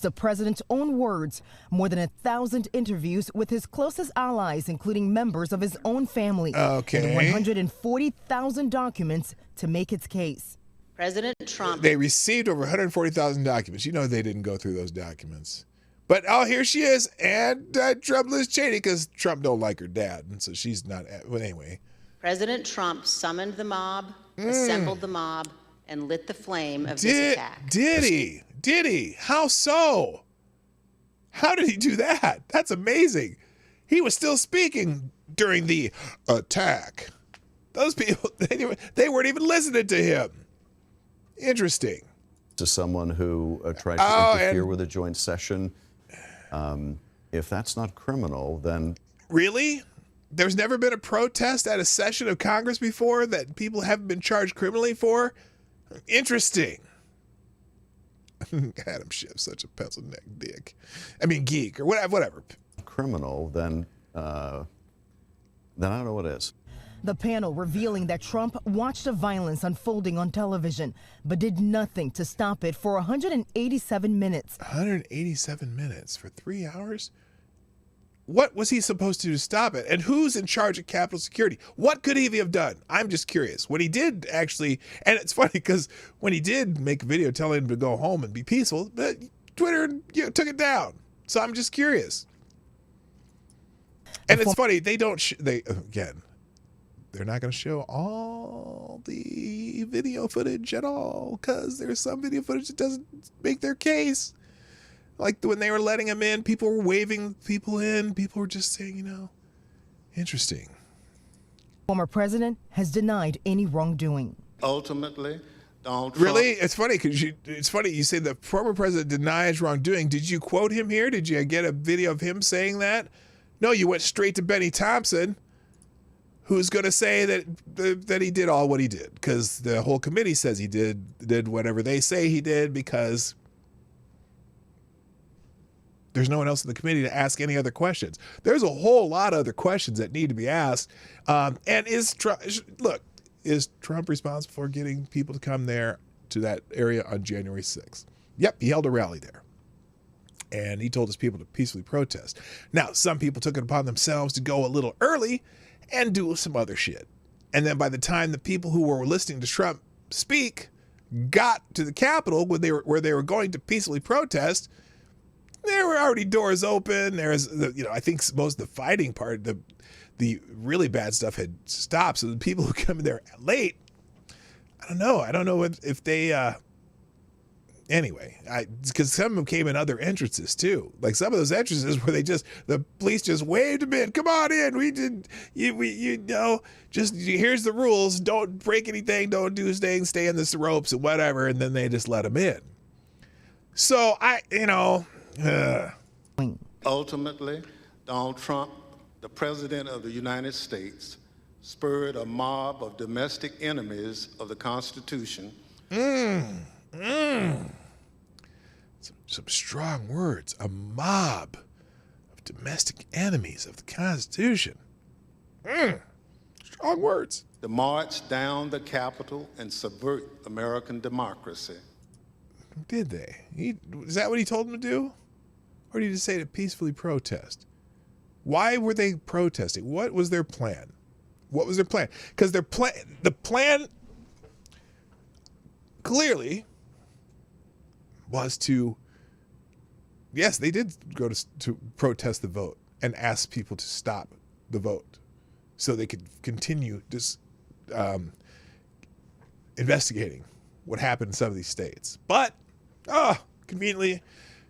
The president's own words, more than 1,000 interviews with his closest allies, including members of his own family. Okay. And 140,000 documents to make its case. President Trump. They received over 140,000 documents. You know they didn't go through those documents. But, here she is, and Trump Liz Cheney, because Trump don't like her dad, and so she's not, well, anyway. President Trump summoned the mob, assembled the mob, and lit the flame of this attack. Did he? Did he? How so? How did he do that? That's amazing. He was still speaking during the attack. Those people, they weren't even listening to him. Interesting. To someone who tried to interfere with a joint session. If that's not criminal, then... Really? There's never been a protest at a session of Congress before that people haven't been charged criminally for? Interesting. Adam Schiff, such a pencil neck dick. I mean, geek or whatever. Criminal, then I don't know what is. The panel revealing that Trump watched the violence unfolding on television, but did nothing to stop it for 187 minutes. 187 minutes for 3 hours? What was he supposed to do to stop it? And who's in charge of Capitol Security? What could he have done? I'm just curious. When he did actually, and it's funny because when he did make a video telling him to go home and be peaceful, but Twitter took it down. So I'm just curious. And it's funny, they don't, again, they're not going to show all the video footage at all because there's some video footage that doesn't make their case. Like when they were letting him in, people were waving people in. People were just saying, interesting. Former president has denied any wrongdoing. Ultimately, Donald Trump. Really? It's funny because it's funny you say the former president denies wrongdoing. Did you quote him here? Did you get a video of him saying that? No, you went straight to Benny Thompson, who's going to say that he did all what he did because the whole committee says he did whatever they say he did because there's no one else in the committee to ask any other questions. There's a whole lot of other questions that need to be asked. And is Trump responsible for getting people to come there to that area on January 6th? Yep, he held a rally there. And he told his people to peacefully protest. Now, some people took it upon themselves to go a little early and do some other shit. And then by the time the people who were listening to Trump speak got to the Capitol where they were going to peacefully protest, there were already doors open. There's, I think most of the fighting part, the really bad stuff had stopped. So the people who come in there late, I don't know. I don't know if they, anyway, because some of them came in other entrances too. Like some of those entrances where the police just waved them in. Come on in. Here's the rules. Don't break anything. Don't do things. Stay in the ropes and whatever. And then they just let them in. So Ultimately, Donald Trump, the President of the United States, spurred a mob of domestic enemies of the Constitution. Some strong words. A mob of domestic enemies of the Constitution. Strong words. To march down the Capitol and subvert American democracy. Did they? Is that what he told them to do? Or did he just say to peacefully protest? Why were they protesting? What was their plan? Because the plan clearly was to, yes, they did go to protest the vote and ask people to stop the vote so they could continue just investigating what happened in some of these states. But, conveniently,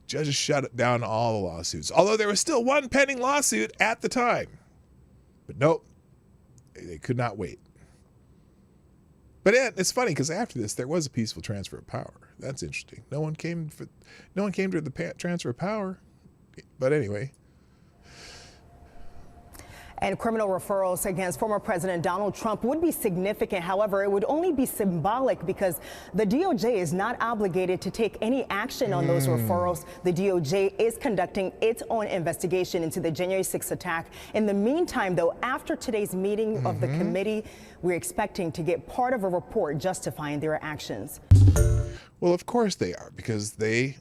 judges shut down all the lawsuits. Although there was still one pending lawsuit at the time. But nope, they could not wait. But it's funny because after this, there was a peaceful transfer of power. That's interesting. No one came to the transfer of power. But anyway. And criminal referrals against former President Donald Trump would be significant. However, it would only be symbolic because the DOJ is not obligated to take any action on those referrals. The DOJ is conducting its own investigation into the January 6th attack. In the meantime, though, after today's meeting of the committee, we're expecting to get part of a report justifying their actions. Well, of course they are, because that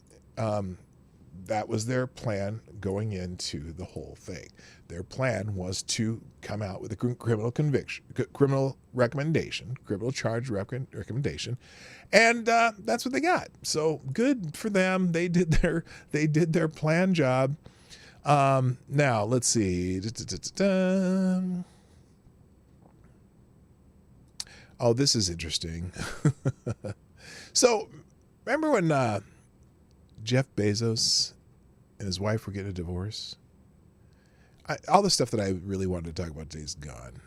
was their plan going into the whole thing. Their plan was to come out with a criminal charge recommendation, and that's what they got. So good for them. They did their plan job. Now let's see. Oh, this is interesting. So remember when Jeff Bezos and his wife were getting a divorce? All the stuff that I really wanted to talk about today is gone.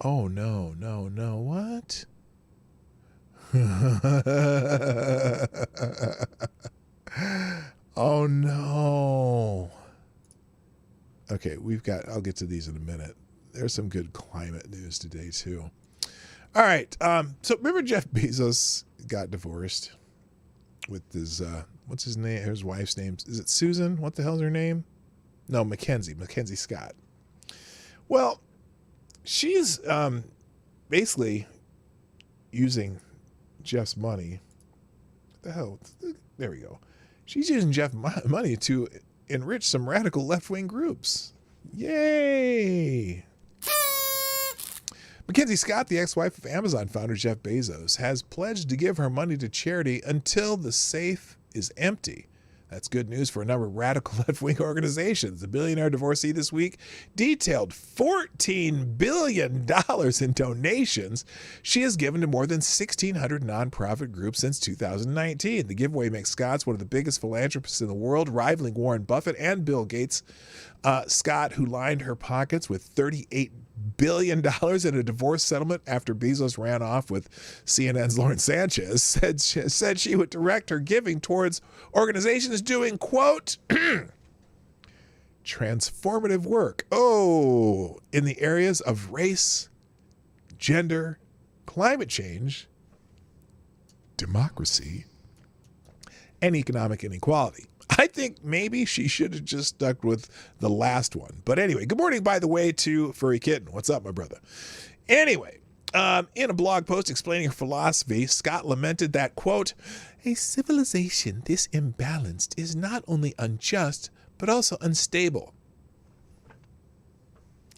Oh, no, what? Oh, no. Okay, I'll get to these in a minute. There's some good climate news today, too. All right, so remember Jeff Bezos got divorced? with his what's his name? His wife's name. Is it Susan? What the hell's her name? No, Mackenzie Scott. Well, she's basically using Jeff's money. What the hell? There we go. She's using Jeff's money to enrich some radical left-wing groups. Yay! Mackenzie Scott, the ex-wife of Amazon founder Jeff Bezos, has pledged to give her money to charity until the safe is empty. That's good news for a number of radical left-wing organizations. The billionaire divorcee this week detailed $14 billion in donations she has given to more than 1,600 nonprofit groups since 2019. The giveaway makes Scott one of the biggest philanthropists in the world, rivaling Warren Buffett and Bill Gates. Scott, who lined her pockets with $38 billion in a divorce settlement after Bezos ran off with CNN's Lauren Sanchez, said she would direct her giving towards organizations doing, quote, transformative work. Oh, in the areas of race, gender, climate change, democracy, and economic inequality. I think maybe she should have just stuck with the last one. But anyway, good morning, by the way, to Furry Kitten. What's up, my brother? Anyway, in a blog post explaining her philosophy, Scott lamented that, quote, a civilization this imbalanced is not only unjust, but also unstable.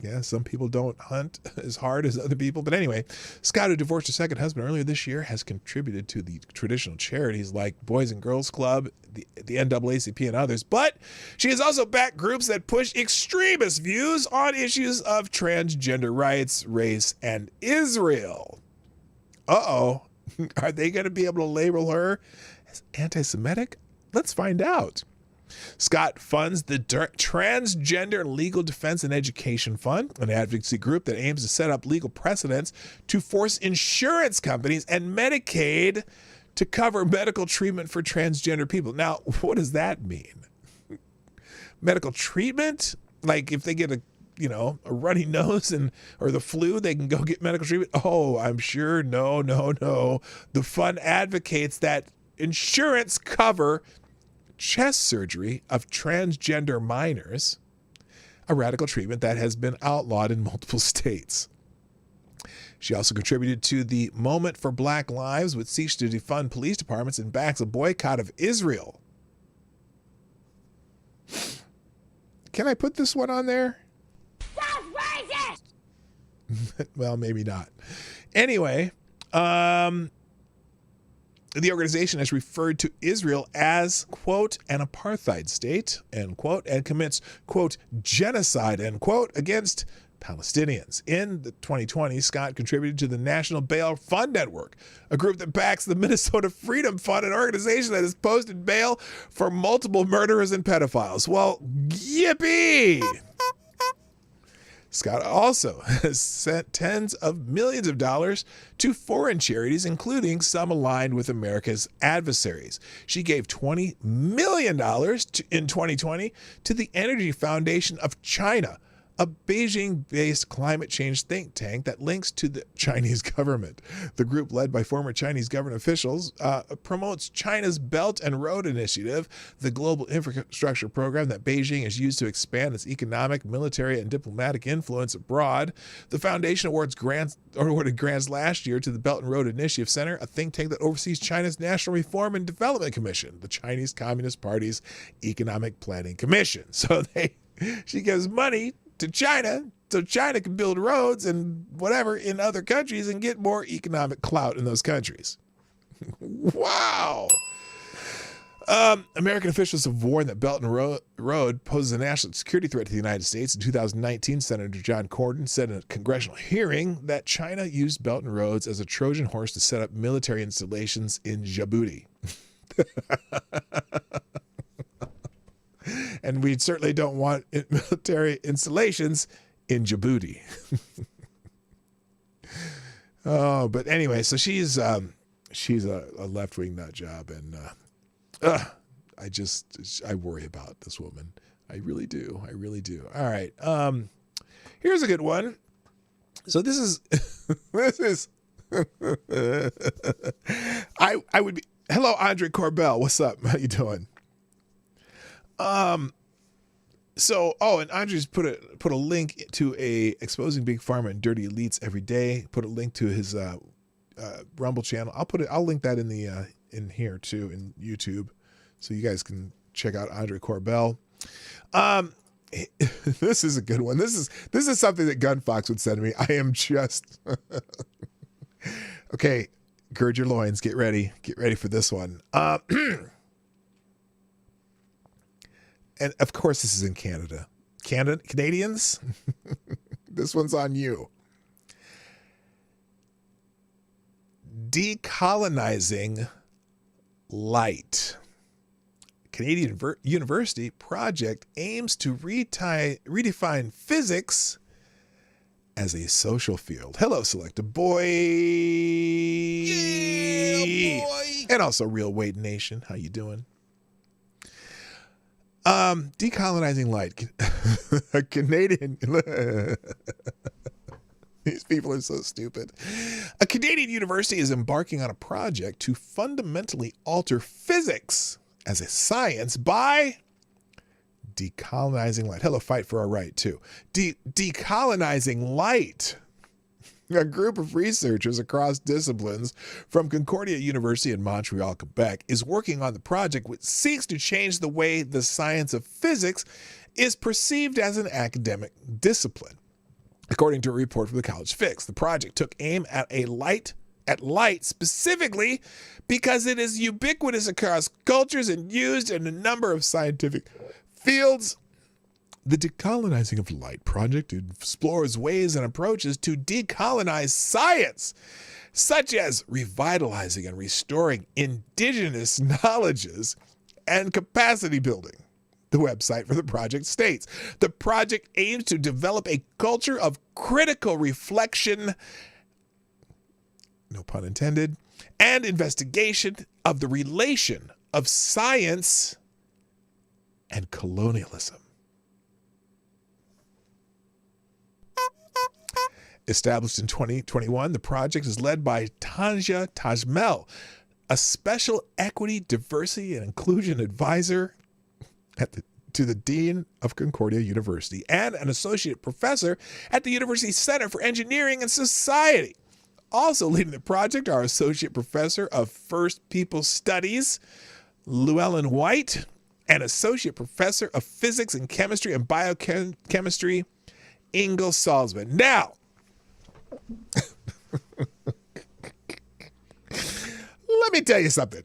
Yeah, some people don't hunt as hard as other people. But anyway, Scott, who divorced her second husband earlier this year, has contributed to the traditional charities like Boys and Girls Club, the NAACP, and others. But she has also backed groups that push extremist views on issues of transgender rights, race, and Israel. Uh-oh. Are they going to be able to label her as anti-Semitic? Let's find out. Scott funds the Transgender Legal Defense and Education Fund, an advocacy group that aims to set up legal precedents to force insurance companies and Medicaid to cover medical treatment for transgender people. Now, what does that mean? Medical treatment? Like if they get a runny nose or the flu, they can go get medical treatment? Oh, I'm sure. No. The fund advocates that insurance cover chest surgery of transgender minors, a radical treatment that has been outlawed in multiple states. She also contributed to the Moment for Black Lives, which seeks to defund police departments and backs a boycott of Israel. Can I put this one on there? That's racist! Well, maybe not. Anyway, the organization has referred to Israel as, quote, an apartheid state, end quote, and commits, quote, genocide, end quote, against Palestinians. In the 2020, Scott contributed to the National Bail Fund Network, a group that backs the Minnesota Freedom Fund, an organization that has posted bail for multiple murderers and pedophiles. Well, yippee! Scott also has sent tens of millions of dollars to foreign charities, including some aligned with America's adversaries. She gave $20 million in 2020 to the Energy Foundation of China, a Beijing-based climate change think tank that links to the Chinese government. The group, led by former Chinese government officials, promotes China's Belt and Road Initiative, the global infrastructure program that Beijing has used to expand its economic, military, and diplomatic influence abroad. The foundation awarded grants last year to the Belt and Road Initiative Center, a think tank that oversees China's National Reform and Development Commission, the Chinese Communist Party's Economic Planning Commission. So she gives money to China so China can build roads and whatever in other countries and get more economic clout in those countries. Wow. American officials have warned that Belt and Road poses a national security threat to the United States. In 2019, Senator John Cornyn said in a congressional hearing that China used Belt and Roads as a Trojan horse to set up military installations in Djibouti. And we certainly don't want military installations in Djibouti. Oh, but anyway, so she's a left-wing nut job, and I worry about this woman. I really do. All right. Here's a good one. So this is I would be Hello, Andre Corbell. What's up? How you doing? And Andre's put a link to a exposing big pharma and dirty elites every day. Put a link to his Rumble channel. I'll link that in the in here too in YouTube, so you guys can check out Andre Corbell. This is a good one. This is something that Gunfox would send me. I am just okay. Gird your loins. Get ready for this one. And of course, this is in Canada. Canadians, this one's on you. Decolonizing light. Canadian University project aims to redefine physics as a social field. Hello, Selecta Boy. Yeah, boy. And also Real Weight Nation. How you doing? Decolonizing light. A Canadian. These people are so stupid. A Canadian university is embarking on a project to fundamentally alter physics as a science by decolonizing light. Hello, Fight for Our Right, too. Decolonizing light. A group of researchers across disciplines from Concordia University in Montreal, Quebec, is working on the project which seeks to change the way the science of physics is perceived as an academic discipline. According to a report from the College Fix, the project took aim at light specifically because it is ubiquitous across cultures and used in a number of scientific fields. The Decolonizing of Light project explores ways and approaches to decolonize science, such as revitalizing and restoring indigenous knowledges and capacity building. The website for the project states, the project aims to develop a culture of critical reflection, no pun intended, and investigation of the relation of science and colonialism. Established in 2021, the project is led by Tanja Tajmel, a special equity, diversity, and inclusion advisor to the Dean of Concordia University and an associate professor at the University Center for Engineering and Society. Also leading the project are Associate Professor of First People Studies, Llewellyn White, and Associate Professor of Physics and Chemistry and Biochemistry, Inge Salzman. Now, let me tell you something.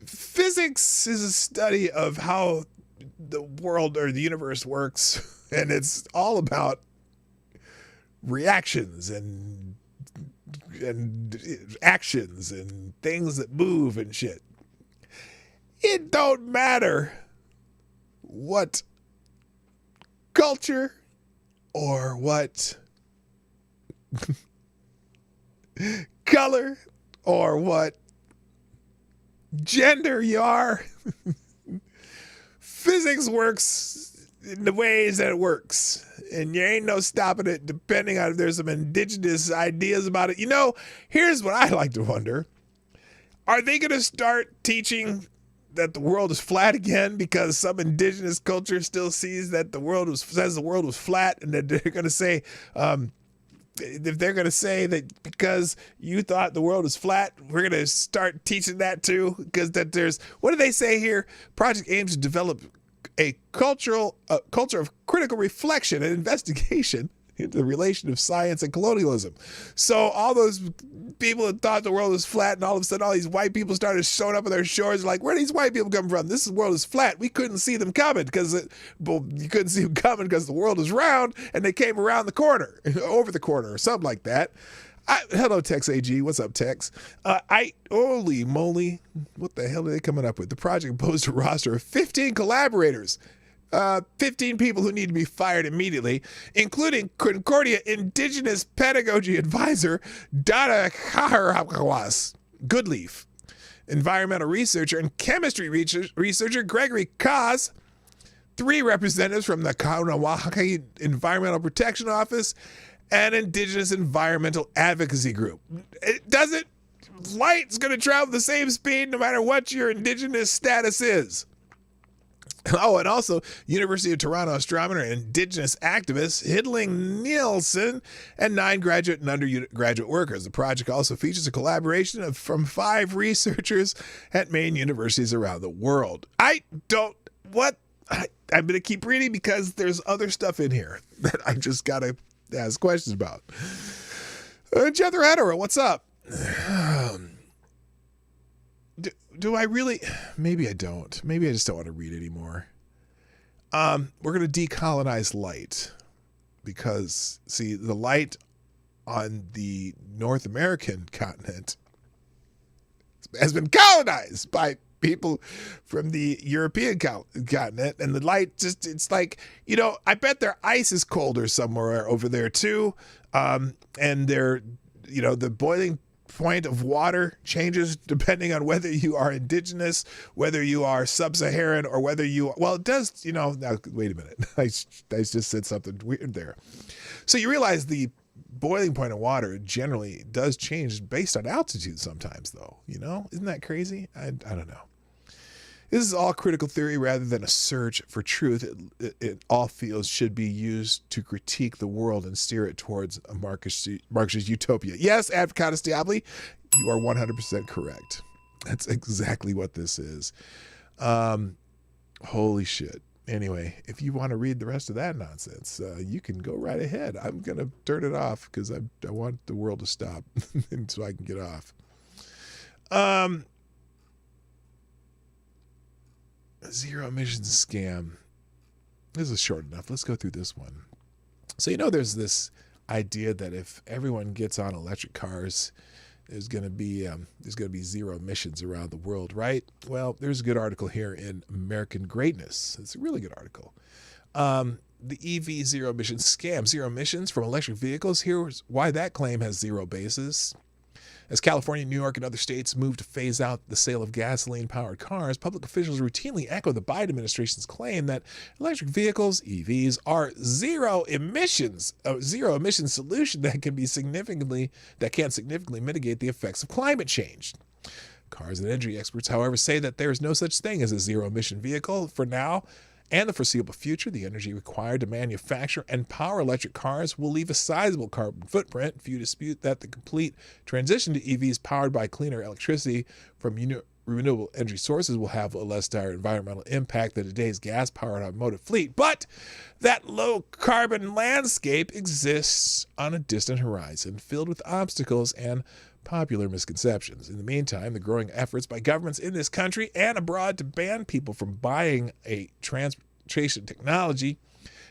Physics is a study of how the world or the universe works, and it's all about reactions and actions and things that move and shit. It don't matter what culture or what color or what gender you are. Physics works in the ways that it works, and you ain't no stopping it depending on if there's some indigenous ideas about it. You know, here's what I like to wonder. Are they going to start teaching that the world is flat again because some indigenous culture still sees that says the world was flat, and that they're going to say, if they're going to say that because you thought the world was flat, we're going to start teaching that too? Because what do they say here? Project aims to develop a culture of critical reflection and investigation into the relation of science and colonialism. So all those people that thought the world was flat, and all of a sudden all these white people started showing up on their shores, like, where do these white people come from? This world is flat. We couldn't see them coming because you couldn't see them coming because the world is round, and they came around the corner, over the corner, or something like that. Hello, Tex AG. What's up, Tex? Holy moly. What the hell are they coming up with? The project posed a roster of 15 collaborators. 15 people who need to be fired immediately, including Concordia Indigenous Pedagogy Advisor Donna Goodleaf, environmental researcher and chemistry researcher Gregory Kaz, 3 representatives from the Kaunawahaki Environmental Protection Office, and Indigenous Environmental Advocacy Group. Does it light's going to travel the same speed no matter what your indigenous status is. Oh, and also, University of Toronto astronomer and indigenous activist Hidling Nielsen and 9 graduate and undergraduate workers. The project also features a collaboration from 5 researchers at main universities around the world. I'm going to keep reading because there's other stuff in here that I just got to ask questions about. Jethro Hetero, what's up? Do I really? Maybe I don't. Maybe I just don't want to read anymore. We're going to decolonize light because, see, the light on the North American continent has been colonized by people from the European continent, and the light just, it's like, I bet their ice is colder somewhere over there too. And they're, the boiling point of water changes depending on whether you are indigenous, whether you are sub-Saharan, or whether you, well, it does, now, wait a minute. I just said something weird there. So you realize the boiling point of water generally does change based on altitude sometimes, though, Isn't that crazy? I don't know. This is all critical theory rather than a search for truth. It all fields should be used to critique the world and steer it towards a Marxist utopia. Yes, Advocatus Diabli, you are 100% correct. That's exactly what this is. Holy shit. Anyway, if you want to read the rest of that nonsense, you can go right ahead. I'm going to turn it off because I want the world to stop so I can get off. Zero emissions scam. This is short enough. Let's go through this one. So, there's this idea that if everyone gets on electric cars, there's going to be zero emissions around the world, right? Well, there's a good article here in American Greatness. It's a really good article. The EV zero emissions scam. Zero emissions from electric vehicles. Here's why that claim has zero basis. As California, New York, and other states move to phase out the sale of gasoline-powered cars, public officials routinely echo the Biden administration's claim that electric vehicles, EVs, are zero emission solution that can significantly mitigate the effects of climate change. Cars and energy experts, however, say that there is no such thing as a zero-emission vehicle for now. And the foreseeable future, the energy required to manufacture and power electric cars will leave a sizable carbon footprint. Few dispute that the complete transition to EVs powered by cleaner electricity from renewable energy sources will have a less dire environmental impact than today's gas-powered automotive fleet. But that low-carbon landscape exists on a distant horizon, filled with obstacles and popular misconceptions. In the meantime, the growing efforts by governments in this country and abroad to ban people from buying a transportation technology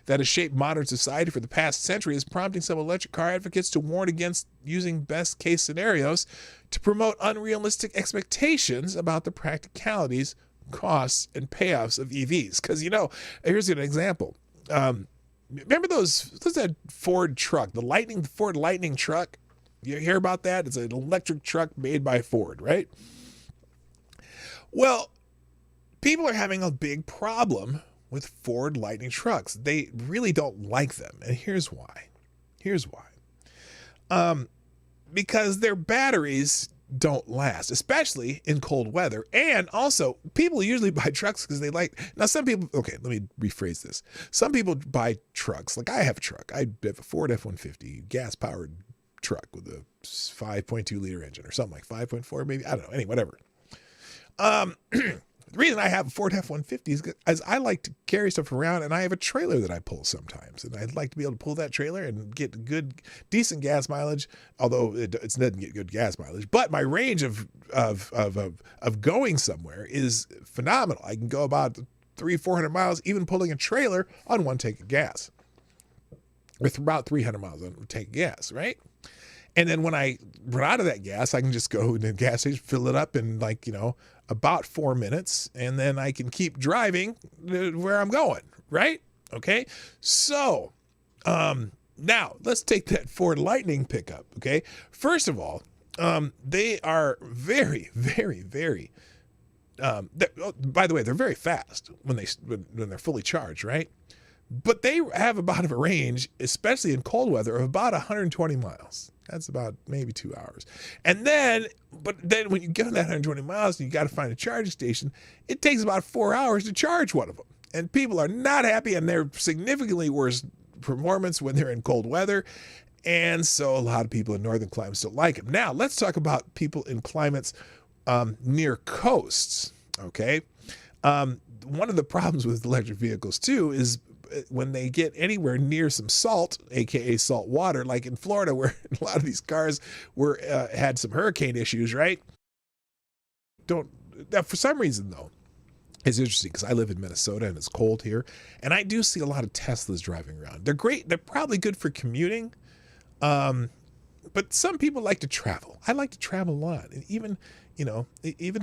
that has shaped modern society for the past century is prompting some electric car advocates to warn against using best-case scenarios to promote unrealistic expectations about the practicalities, costs, and payoffs of EVs. Because, here's an example. Remember that Ford truck, the Ford Lightning truck? You hear about that? It's an electric truck made by Ford, right? Well, people are having a big problem with Ford Lightning trucks. They really don't like them. And here's why. Because their batteries don't last, especially in cold weather. And also, people usually buy trucks because they some people, okay, let me rephrase this. Some people buy trucks, like I have a truck. I have a Ford F-150 gas-powered truck with a 5.2 liter engine or something, like 5.4 maybe, I don't know, whatever. The reason I have a Ford F-150 is I like to carry stuff around, and I have a trailer that I pull sometimes, and I'd like to be able to pull that trailer and get good, decent gas mileage, although it doesn't get good gas mileage. But my range of going somewhere is phenomenal. I can go about 300-400 miles, even pulling a trailer on one tank of gas, with about 300 miles on a tank of gas, right? And then when I run out of that gas, I can just go to the gas station, fill it up in about 4 minutes, and then I can keep driving where I'm going, right? Okay. So now let's take that Ford Lightning pickup. Okay. First of all, they are very, very, very, by the way, they're very fast when they're fully charged, right? but they have about a range, especially in cold weather, of about 120 miles. That's about maybe 2 hours. And then, but then when you get on that 120 miles and you got to find a charging station, it takes about 4 hours to charge one of them. And people are not happy, and they're significantly worse performance when they're in cold weather. And so a lot of people in northern climates don't like them. Now, let's talk about people in climates near coasts, okay? One of the problems with electric vehicles, too, is when they get anywhere near some salt, aka salt water, like in Florida, where a lot of these cars had some hurricane issues, right? Now, for some reason, though, it's interesting because I live in Minnesota and it's cold here, and I do see a lot of Teslas driving around. They're great. They're probably good for commuting, but some people like to travel. I like to travel a lot, and even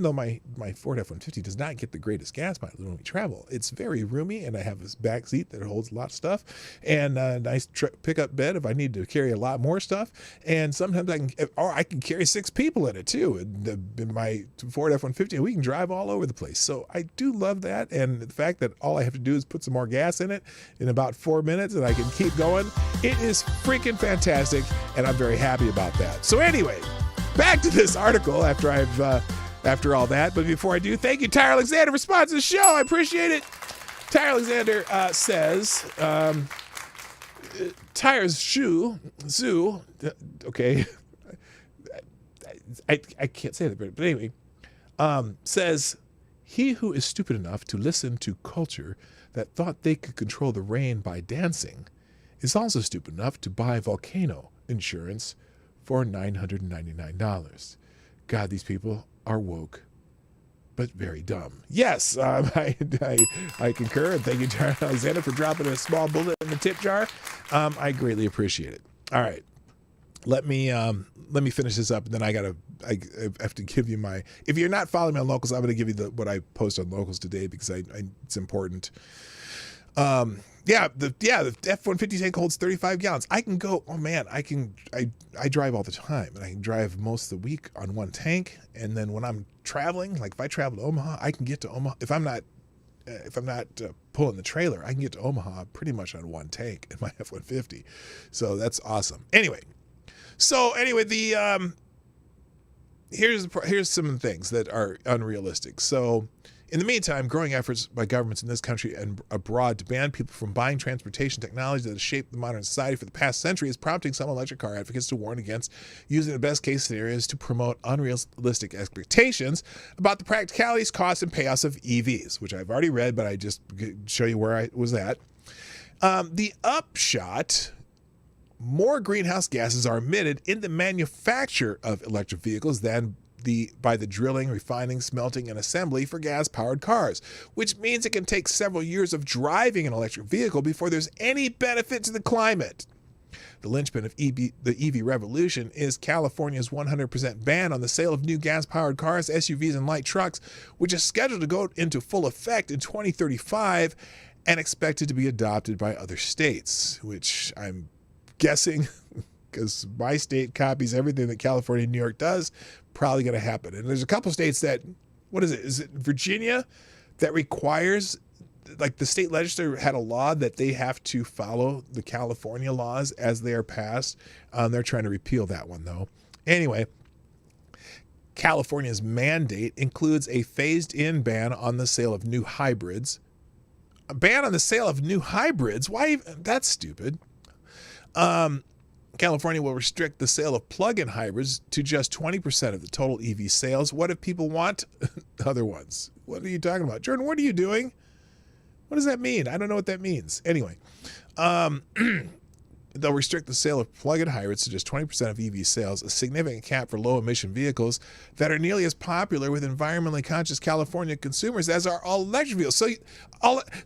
though my Ford F-150 does not get the greatest gas mileage when we travel, it's very roomy, and I have this back seat that holds a lot of stuff, and a nice pickup bed if I need to carry a lot more stuff. And sometimes I can carry 6 people in it too. In my Ford F-150, we can drive all over the place. So I do love that, and the fact that all I have to do is put some more gas in it in about 4 minutes, and I can keep going. It is freaking fantastic, and I'm very happy about that. So anyway, back to this article after all that. But before I do, thank you, Tyre Alexander, for sponsoring the show. I appreciate it. Tyre Alexander says, Tyre's zoo, okay, I can't say that, but anyway, says, he who is stupid enough to listen to culture that thought they could control the rain by dancing is also stupid enough to buy volcano insurance for $999. God, these people are woke, but very dumb. Yes, I concur, and thank you, Tyre Alexander, for dropping a small bullet in the tip jar. I greatly appreciate it. All right, let me finish this up, and then I have to give you my. If you're not following me on Locals, I'm going to give you what I post on Locals today because it's important. The F-150 tank holds 35 gallons. I can go, I drive all the time, and I can drive most of the week on one tank. And then when I'm traveling, like if I travel to Omaha, I can get to Omaha. If I'm not pulling the trailer, I can get to Omaha pretty much on one tank in my F-150. So that's awesome. Anyway, here's some things that are unrealistic. So, in the meantime, growing efforts by governments in this country and abroad to ban people from buying transportation technology that has shaped the modern society for the past century is prompting some electric car advocates to warn against using the best-case scenarios to promote unrealistic expectations about the practicalities, costs, and payouts of EVs, which I've already read, but I just show you where I was at. The upshot: more greenhouse gases are emitted in the manufacture of electric vehicles than by the drilling, refining, smelting, and assembly for gas-powered cars, which means it can take several years of driving an electric vehicle before there's any benefit to the climate. The linchpin of the EV revolution is California's 100% ban on the sale of new gas-powered cars, SUVs, and light trucks, which is scheduled to go into full effect in 2035 and expected to be adopted by other states, which I'm guessing, because my state copies everything that California and New York does, probably going to happen. And there's a couple states that, is it Virginia, that requires, like the state legislature had a law that they have to follow the California laws as they are passed. They're trying to repeal that one, though. Anyway, California's mandate includes a phased-in ban on the sale of new hybrids. A ban on the sale of new hybrids? Why? That's stupid. California will restrict the sale of plug-in hybrids to just 20% of the total EV sales. What if people want other ones? What are you talking about? Jordan, what are you doing? What does that mean? I don't know what that means. Anyway, they'll restrict the sale of plug-in hybrids to just 20% of EV sales, a significant cap for low-emission vehicles that are nearly as popular with environmentally conscious California consumers as are all electric vehicles.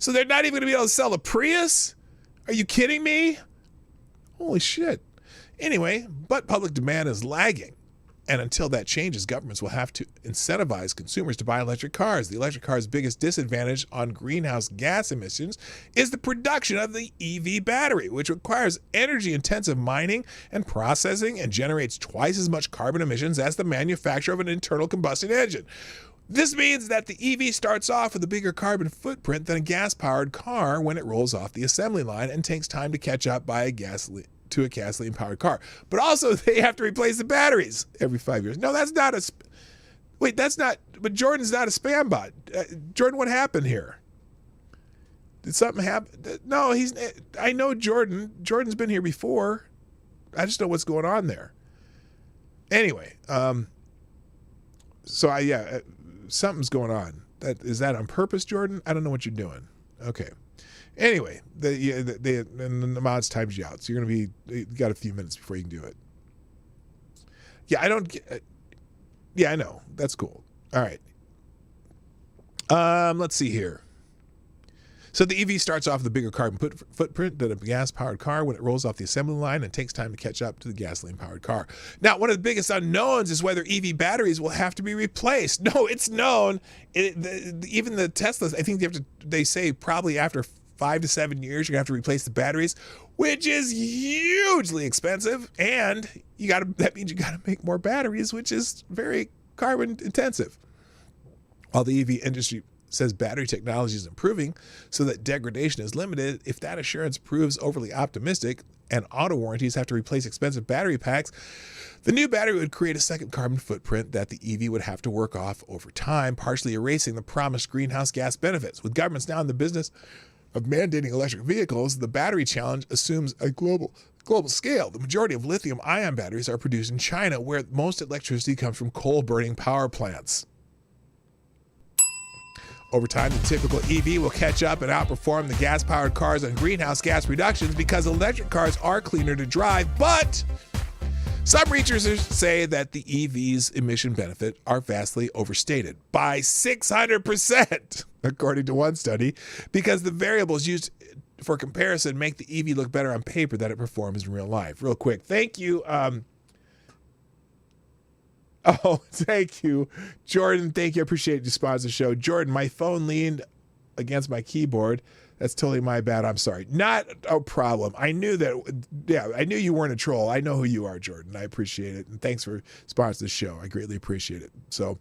So they're not even going to be able to sell a Prius? Are you kidding me? Holy shit. Anyway, but public demand is lagging. And until that changes, governments will have to incentivize consumers to buy electric cars. The electric car's biggest disadvantage on greenhouse gas emissions is the production of the EV battery, which requires energy-intensive mining and processing and generates twice as much carbon emissions as the manufacture of an internal combustion engine. This means that the EV starts off with a bigger carbon footprint than a gas-powered car when it rolls off the assembly line and takes time to catch up by a gasoline-powered car. But also, they have to replace the batteries every 5 years. No, that's not a... Wait, that's not... But Jordan's not a spam bot. Jordan, what happened here? Did something happen? No, I know Jordan. Jordan's been here before. I just know what's going on there. Anyway, something's going on. Is that on purpose, Jordan? I don't know what you're doing. Okay. Anyway, the mods times you out, so you got a few minutes before you can do it. Yeah, I know. That's cool. All right. Let's see here. So the EV starts off with a bigger carbon footprint than a gas-powered car when it rolls off the assembly line and takes time to catch up to the gasoline-powered car. Now, one of the biggest unknowns is whether EV batteries will have to be replaced. No, it's known. Even the Teslas, I think they say probably after 5 to 7 years, you're going to have to replace the batteries, which is hugely expensive. And that means you got to make more batteries, which is very carbon intensive. While the EV industry says battery technology is improving so that degradation is limited, if that assurance proves overly optimistic and auto warranties have to replace expensive battery packs, the new battery would create a second carbon footprint that the EV would have to work off over time, partially erasing the promised greenhouse gas benefits. With governments now in the business of mandating electric vehicles, the battery challenge assumes a global scale. The majority of lithium-ion batteries are produced in China, where most electricity comes from coal-burning power plants. Over time, the typical EV will catch up and outperform the gas-powered cars on greenhouse gas reductions because electric cars are cleaner to drive, but some researchers say that the EV's emission benefit are vastly overstated by 600%, according to one study, because the variables used for comparison make the EV look better on paper than it performs in real life. Real quick, thank you. Thank you, Jordan. Thank you. I appreciate you sponsoring the show. Jordan, my phone leaned against my keyboard. That's totally my bad. I'm sorry. Not a problem. I knew that. Yeah, I knew you weren't a troll. I know who you are, Jordan. I appreciate it. And thanks for sponsoring the show. I greatly appreciate it. So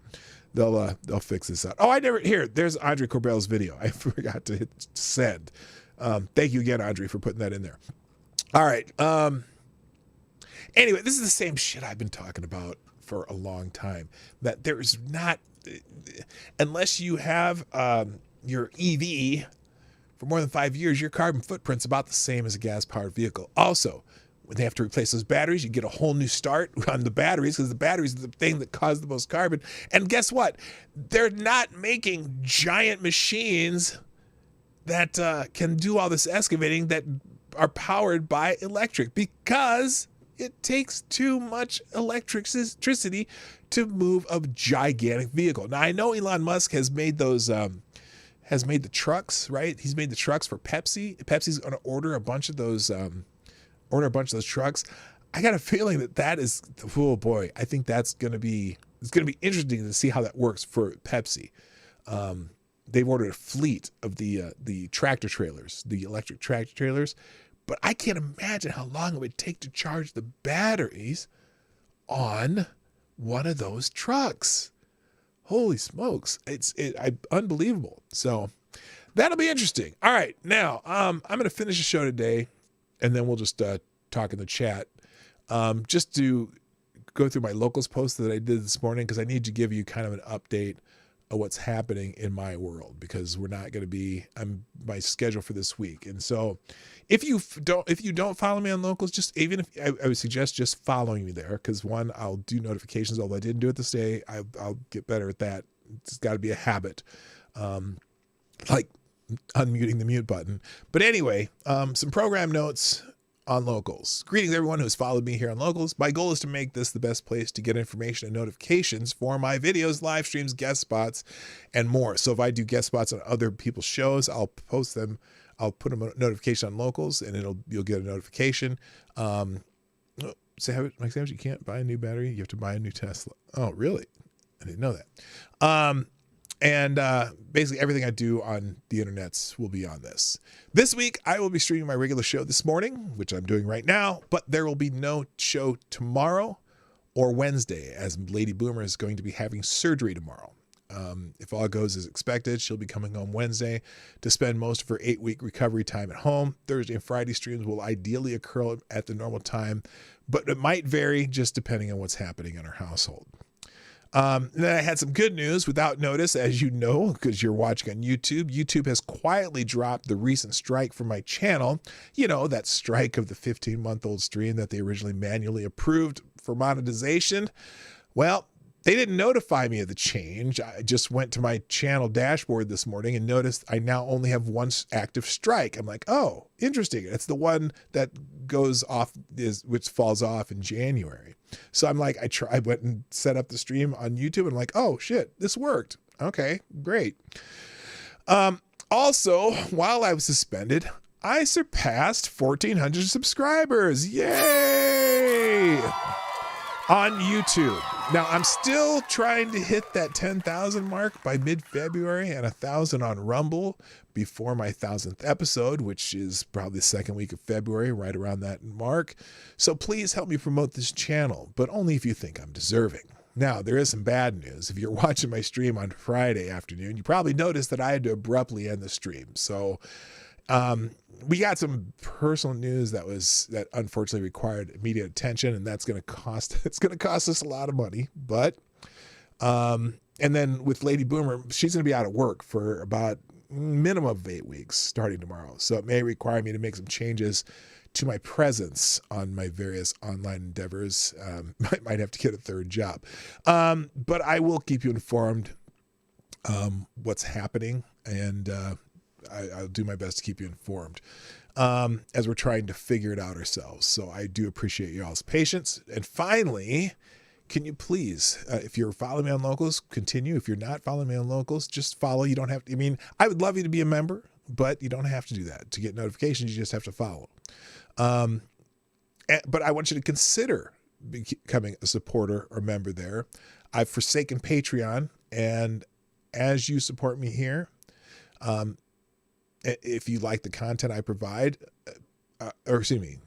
they'll fix this out. Oh, there's Andre Corbell's video. I forgot to hit send. Thank you again, Andre, for putting that in there. All right. Anyway, this is the same shit I've been talking about for a long time, that there is not, unless you have your EV for more than 5 years, your carbon footprint's about the same as a gas-powered vehicle. Also, when they have to replace those batteries, you get a whole new start on the batteries, because the batteries are the thing that cause the most carbon. And guess what? They're not making giant machines that can do all this excavating that are powered by electric, because it takes too much electricity to move a gigantic vehicle. Now, I know Elon Musk has made those, has made the trucks, right? He's made the trucks for Pepsi. Pepsi's going to order a bunch of those, trucks. I got a feeling that is, oh boy, I think it's going to be interesting to see how that works for Pepsi. They've ordered a fleet of the tractor trailers, the electric tractor trailers. But I can't imagine how long it would take to charge the batteries on one of those trucks. Holy smokes. It's unbelievable. So that'll be interesting. All right. Now, I'm going to finish the show today, and then we'll just talk in the chat. Just to go through my locals post that I did this morning, because I need to give you kind of an update of what's happening in my world, because we're not going to be my schedule for this week. And so if you don't follow me on locals, just even if I would suggest just following me there, because one, I'll do notifications, although I didn't do it this day. I'll get better at that. It's got to be a habit, like unmuting the mute button. But anyway, some program notes on locals. Greetings everyone who's followed me here on locals. My goal is to make this the best place to get information and notifications for my videos, live streams, guest spots, and more. So if I do guest spots on other people's shows, I'll post them. I'll put a notification on locals, and you'll get a notification. Mike Savage, you can't buy a new battery. You have to buy a new Tesla. Oh, really? I didn't know that. And basically everything I do on the internets will be on this. This week, I will be streaming my regular show this morning, which I'm doing right now, but there will be no show tomorrow or Wednesday, as Lady Boomer is going to be having surgery tomorrow. If all goes as expected, she'll be coming home Wednesday to spend most of her 8-week recovery time at home. Thursday and Friday streams will ideally occur at the normal time, but it might vary just depending on what's happening in our household. And then I had some good news without notice, as you know, because you're watching on YouTube. YouTube has quietly dropped the recent strike from my channel. You know, that strike of the 15-month-old stream that they originally manually approved for monetization. Well, they didn't notify me of the change. I just went to my channel dashboard this morning and noticed I now only have one active strike. I'm like, oh, interesting. It's the one that goes off, which falls off in January. So I'm like, I went and set up the stream on YouTube and I'm like, oh shit, this worked. Okay, great. Also, while I was suspended, I surpassed 1,400 subscribers. Yay! On YouTube. Now, I'm still trying to hit that 10,000 mark by mid-February and 1,000 on Rumble before my 1,000th episode, which is probably the second week of February, right around that mark. So please help me promote this channel, but only if you think I'm deserving. Now, there is some bad news. If you're watching my stream on Friday afternoon, you probably noticed that I had to abruptly end the stream. So, we got some personal news that unfortunately required immediate attention, and it's going to cost us a lot of money. But, and then with Lady Boomer, she's going to be out of work for about minimum of 8 weeks starting tomorrow. So it may require me to make some changes to my presence on my various online endeavors. Might have to get a third job. But I will keep you informed, what's happening, and, I'll do my best to keep you informed as we're trying to figure it out ourselves. So I do appreciate y'all's patience. And finally, can you please, if you're following me on Locals, continue. If you're not following me on Locals, just follow. You don't have to. I mean, I would love you to be a member, but you don't have to do that. To get notifications, you just have to follow. But I want you to consider becoming a supporter or member there. I've forsaken Patreon, and as you support me here, if you like the content I provide, or excuse me,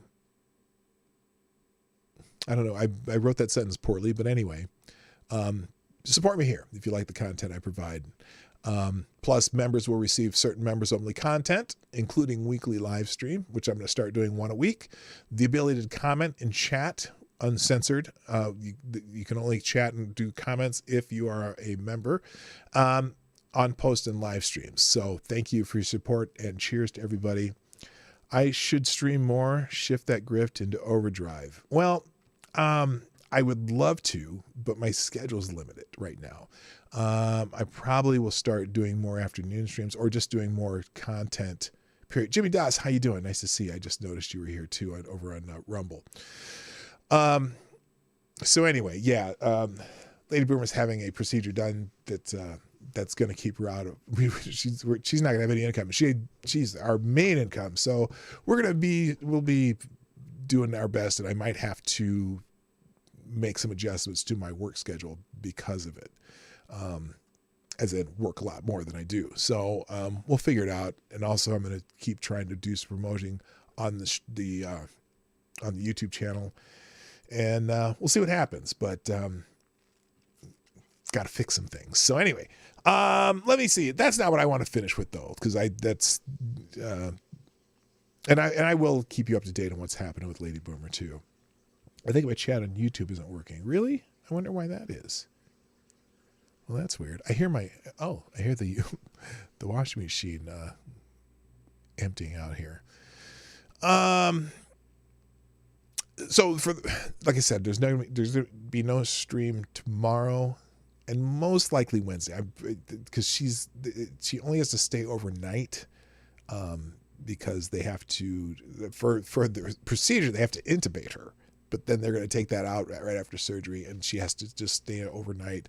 I don't know. I wrote that sentence poorly, but anyway, support me here if you like the content I provide. Plus, members will receive certain members-only content, including weekly live stream, which I'm going to start doing one a week. The ability to comment and chat uncensored. You can only chat and do comments if you are a member. On post and live streams. So thank you for your support, and cheers to everybody. I should stream more, shift that grift into overdrive. Well, I would love to, but my schedule's limited right now. I probably will start doing more afternoon streams or just doing more content, period. Jimmy Das, how you doing? Nice to see you. I just noticed you were here too over on Rumble. So anyway, yeah, Lady Boomer's having a procedure done that's going to keep her out of, she's not going to have any income. She's our main income. So we'll be doing our best, and I might have to make some adjustments to my work schedule because of it. As in work a lot more than I do. So, we'll figure it out. And also I'm going to keep trying to do some promoting on the YouTube channel, and, we'll see what happens, but, got to fix some things. So anyway, let me see. That's not what I want to finish with though, because and I will keep you up to date on what's happening with Lady Boomer too. I think my chat on YouTube isn't working. Really? I wonder why that is. Well, that's weird. I hear the washing machine emptying out here. So like I said, there's going to be no stream tomorrow, and most likely Wednesday, because she only has to stay overnight, because they have to, for the procedure, they have to intubate her, but then they're going to take that out right after surgery, and she has to just stay overnight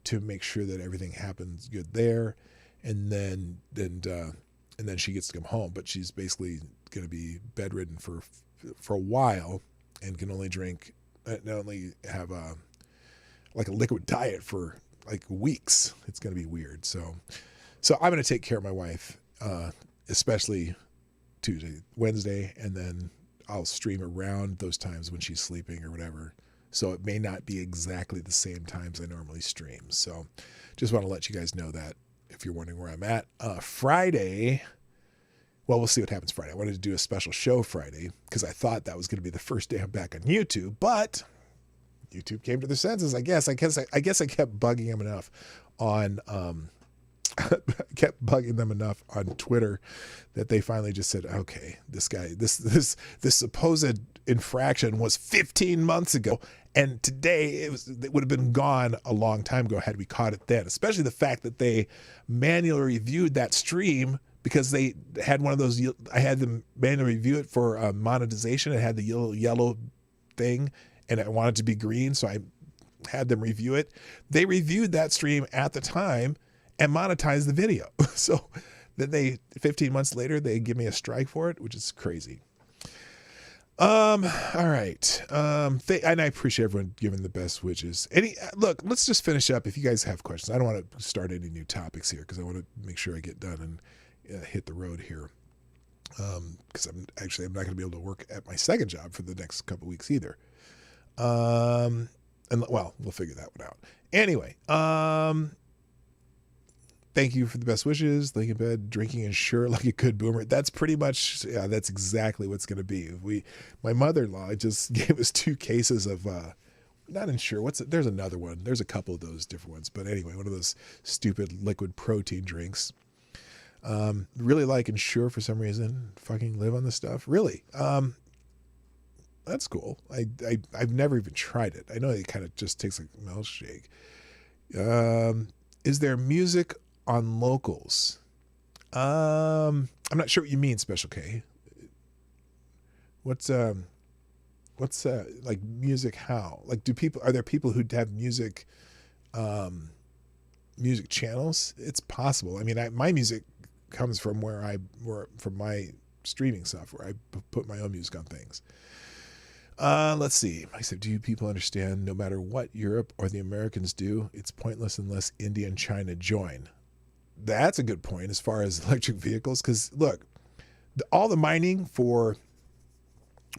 to make sure that everything happens good there, and then she gets to come home. But she's basically going to be bedridden for a while, and can only have a liquid diet for like weeks. It's going to be weird. So I'm going to take care of my wife, especially Tuesday, Wednesday, and then I'll stream around those times when she's sleeping or whatever. So it may not be exactly the same times I normally stream. So just want to let you guys know that if you're wondering where I'm at. Friday, well, we'll see what happens Friday. I wanted to do a special show Friday because I thought that was going to be the first day I'm back on YouTube, but YouTube came to their senses, I guess. I guess I kept bugging them enough on kept bugging them enough on Twitter that they finally just said, okay, this guy, this supposed infraction was 15 months ago, and today it would have been gone a long time ago had we caught it then. Especially the fact that they manually reviewed that stream because they had one of those. I had them manually review it for monetization. It had the yellow thing, and I wanted it to be green, so I had them review it. They reviewed that stream at the time and monetized the video. So then 15 months later, they give me a strike for it, which is crazy. All right. And I appreciate everyone giving the best wishes. Look, let's just finish up. If you guys have questions, I don't want to start any new topics here because I want to make sure I get done and hit the road here. Because I'm not going to be able to work at my second job for the next couple weeks either. And well, we'll figure that one out. Anyway, thank you for the best wishes. Laying in bed, drinking Ensure like a good boomer. That's pretty much, that's exactly what's going to be. My mother-in-law just gave us 2 cases of, not Ensure. There's another one. There's a couple of those different ones. But anyway, one of those stupid liquid protein drinks. Really like Ensure for some reason. Fucking live on this stuff. Really. That's cool. I've never even tried it. I know it kind of just takes like a milkshake. Is there music on locals? I'm not sure what you mean, Special K. What's like music? How? Like, are there people who have music channels? It's possible. I mean, my music comes from from my streaming software. I put my own music on things. Let's see. I said, do people understand no matter what Europe or the Americans do, it's pointless unless India and China join? That's a good point as far as electric vehicles. Because look, all the mining for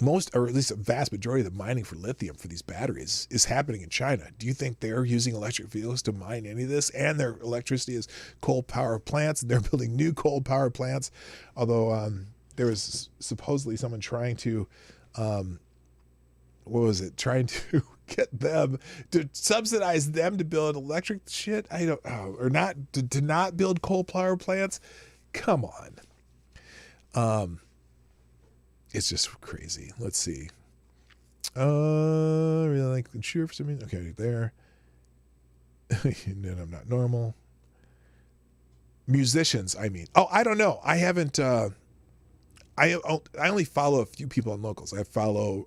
most, or at least a vast majority of the mining for lithium for these batteries is happening in China. Do you think they're using electric vehicles to mine any of this? And their electricity is coal power plants. And they're building new coal power plants. Although there was supposedly someone trying to, trying to get them to subsidize them to build electric shit. I don't know. Or not to not build coal power plants. Come on. It's just crazy. Let's see. Really like Ensure for some reason. Okay, there. And then I'm not normal. Musicians, I mean. Oh, I don't know. I haven't I only follow a few people on locals. I follow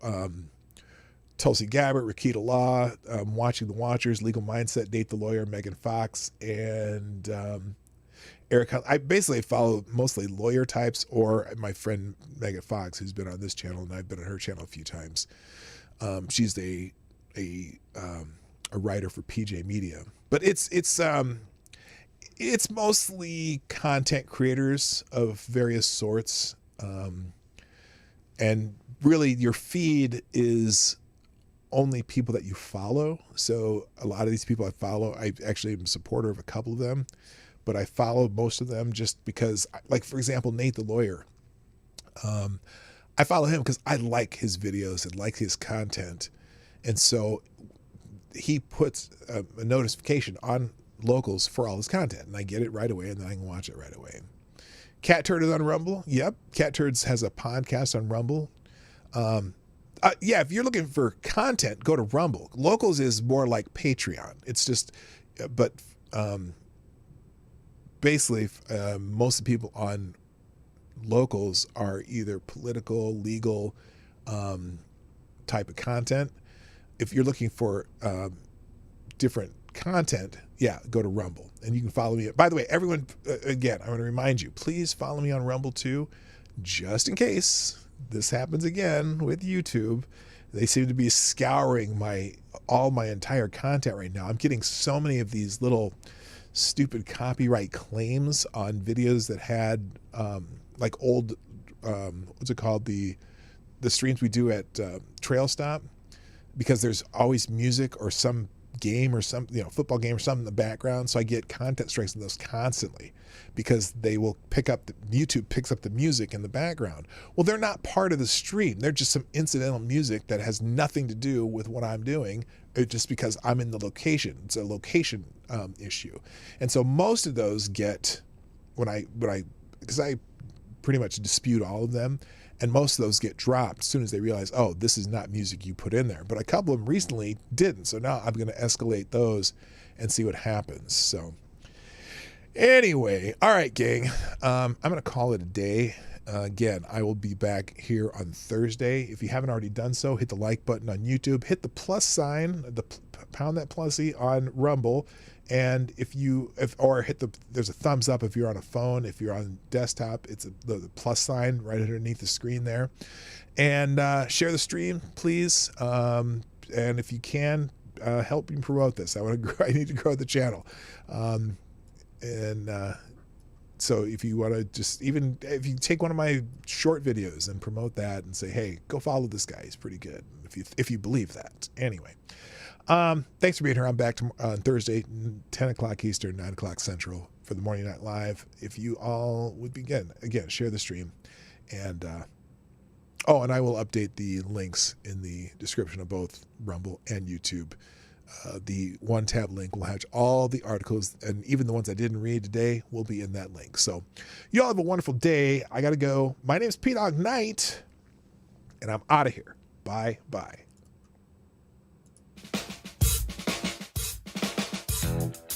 Tulsi Gabbard, Rakita Law, Watching the Watchers, Legal Mindset, Date the Lawyer, Megan Fox, and Eric. I basically follow mostly lawyer types or my friend Megan Fox, who's been on this channel, and I've been on her channel a few times. She's a writer for PJ Media, but it's mostly content creators of various sorts, and really your feed is only people that you follow. So a lot of these people I follow, I actually am a supporter of a couple of them, but I follow most of them just because, like, for example, Nate the Lawyer. I follow him because I like his videos and like his content. And so he puts a notification on locals for all his content, and I get it right away, and then I can watch it right away. Cat Turd is on Rumble. Yep. Cat Turds has a podcast on Rumble. Yeah, if you're looking for content, go to Rumble. Locals is more like Patreon. It's just, but basically, most of the people on Locals are either political, legal type of content. If you're looking for different content, yeah, go to Rumble. And you can follow me. By the way, everyone, again, I want to remind you, please follow me on Rumble too, just in case this happens again with YouTube. They seem to be scouring all my entire content right now. I'm getting so many of these little stupid copyright claims on videos that had like old what's it called, the streams we do at Trail Stop, because there's always music or some game or some, football game or something in the background. So I get content strikes on those constantly because they will YouTube picks up the music in the background. Well, they're not part of the stream. They're just some incidental music that has nothing to do with what I'm doing. Just because I'm in the location. It's a location issue. And so most of those get, because I pretty much dispute all of them, and most of those get dropped as soon as they realize, oh, this is not music you put in there. But a couple of them recently didn't. So now I'm going to escalate those and see what happens. So anyway, all right, gang, I'm going to call it a day. Again, I will be back here on Thursday. If you haven't already done so, hit the like button on YouTube, hit the plus sign, pound that plussy on Rumble. And there's a thumbs up if you're on a phone. If you're on desktop, it's the plus sign right underneath the screen there. And share the stream, please. And if you can, help me promote this. I need to grow the channel. So if you want to if you take one of my short videos and promote that and say, hey, go follow this guy. He's pretty good. If you believe that. Anyway. Thanks for being here. I'm back on Thursday, 10 o'clock Eastern, 9 o'clock Central for the Morning Night Live. If you all would begin, again, share the stream. And, and I will update the links in the description of both Rumble and YouTube. The one tab link will have all the articles, and even the ones I didn't read today will be in that link. So you all have a wonderful day. I got to go. My name is P-Dog Knight, and I'm out of here. Bye-bye.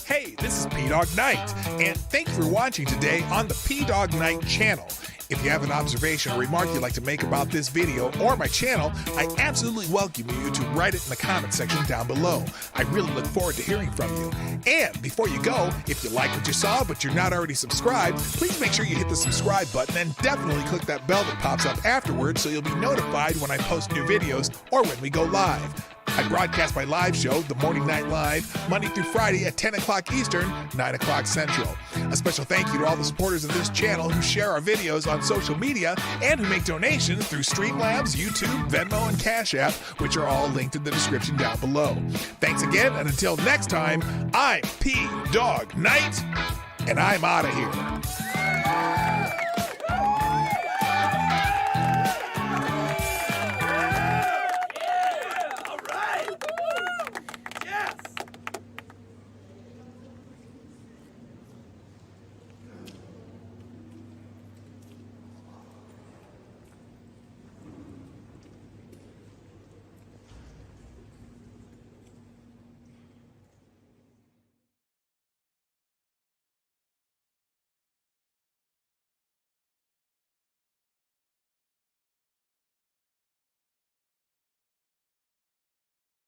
Hey, this is P-Dog Knight, and thank you for watching today on the P-Dog Knight channel. If you have an observation or remark you'd like to make about this video or my channel, I absolutely welcome you to write it in the comment section down below. I really look forward to hearing from you. And before you go, if you like what you saw but you're not already subscribed, please make sure you hit the subscribe button and definitely click that bell that pops up afterwards so you'll be notified when I post new videos or when we go live. I broadcast my live show, The Morning Night Live, Monday through Friday at 10 o'clock Eastern, 9 o'clock Central. A special thank you to all the supporters of this channel who share our videos on social media and who make donations through Streamlabs, YouTube, Venmo, and Cash App, which are all linked in the description down below. Thanks again, and until next time, I'm P-Dog Knight, and I'm out of here.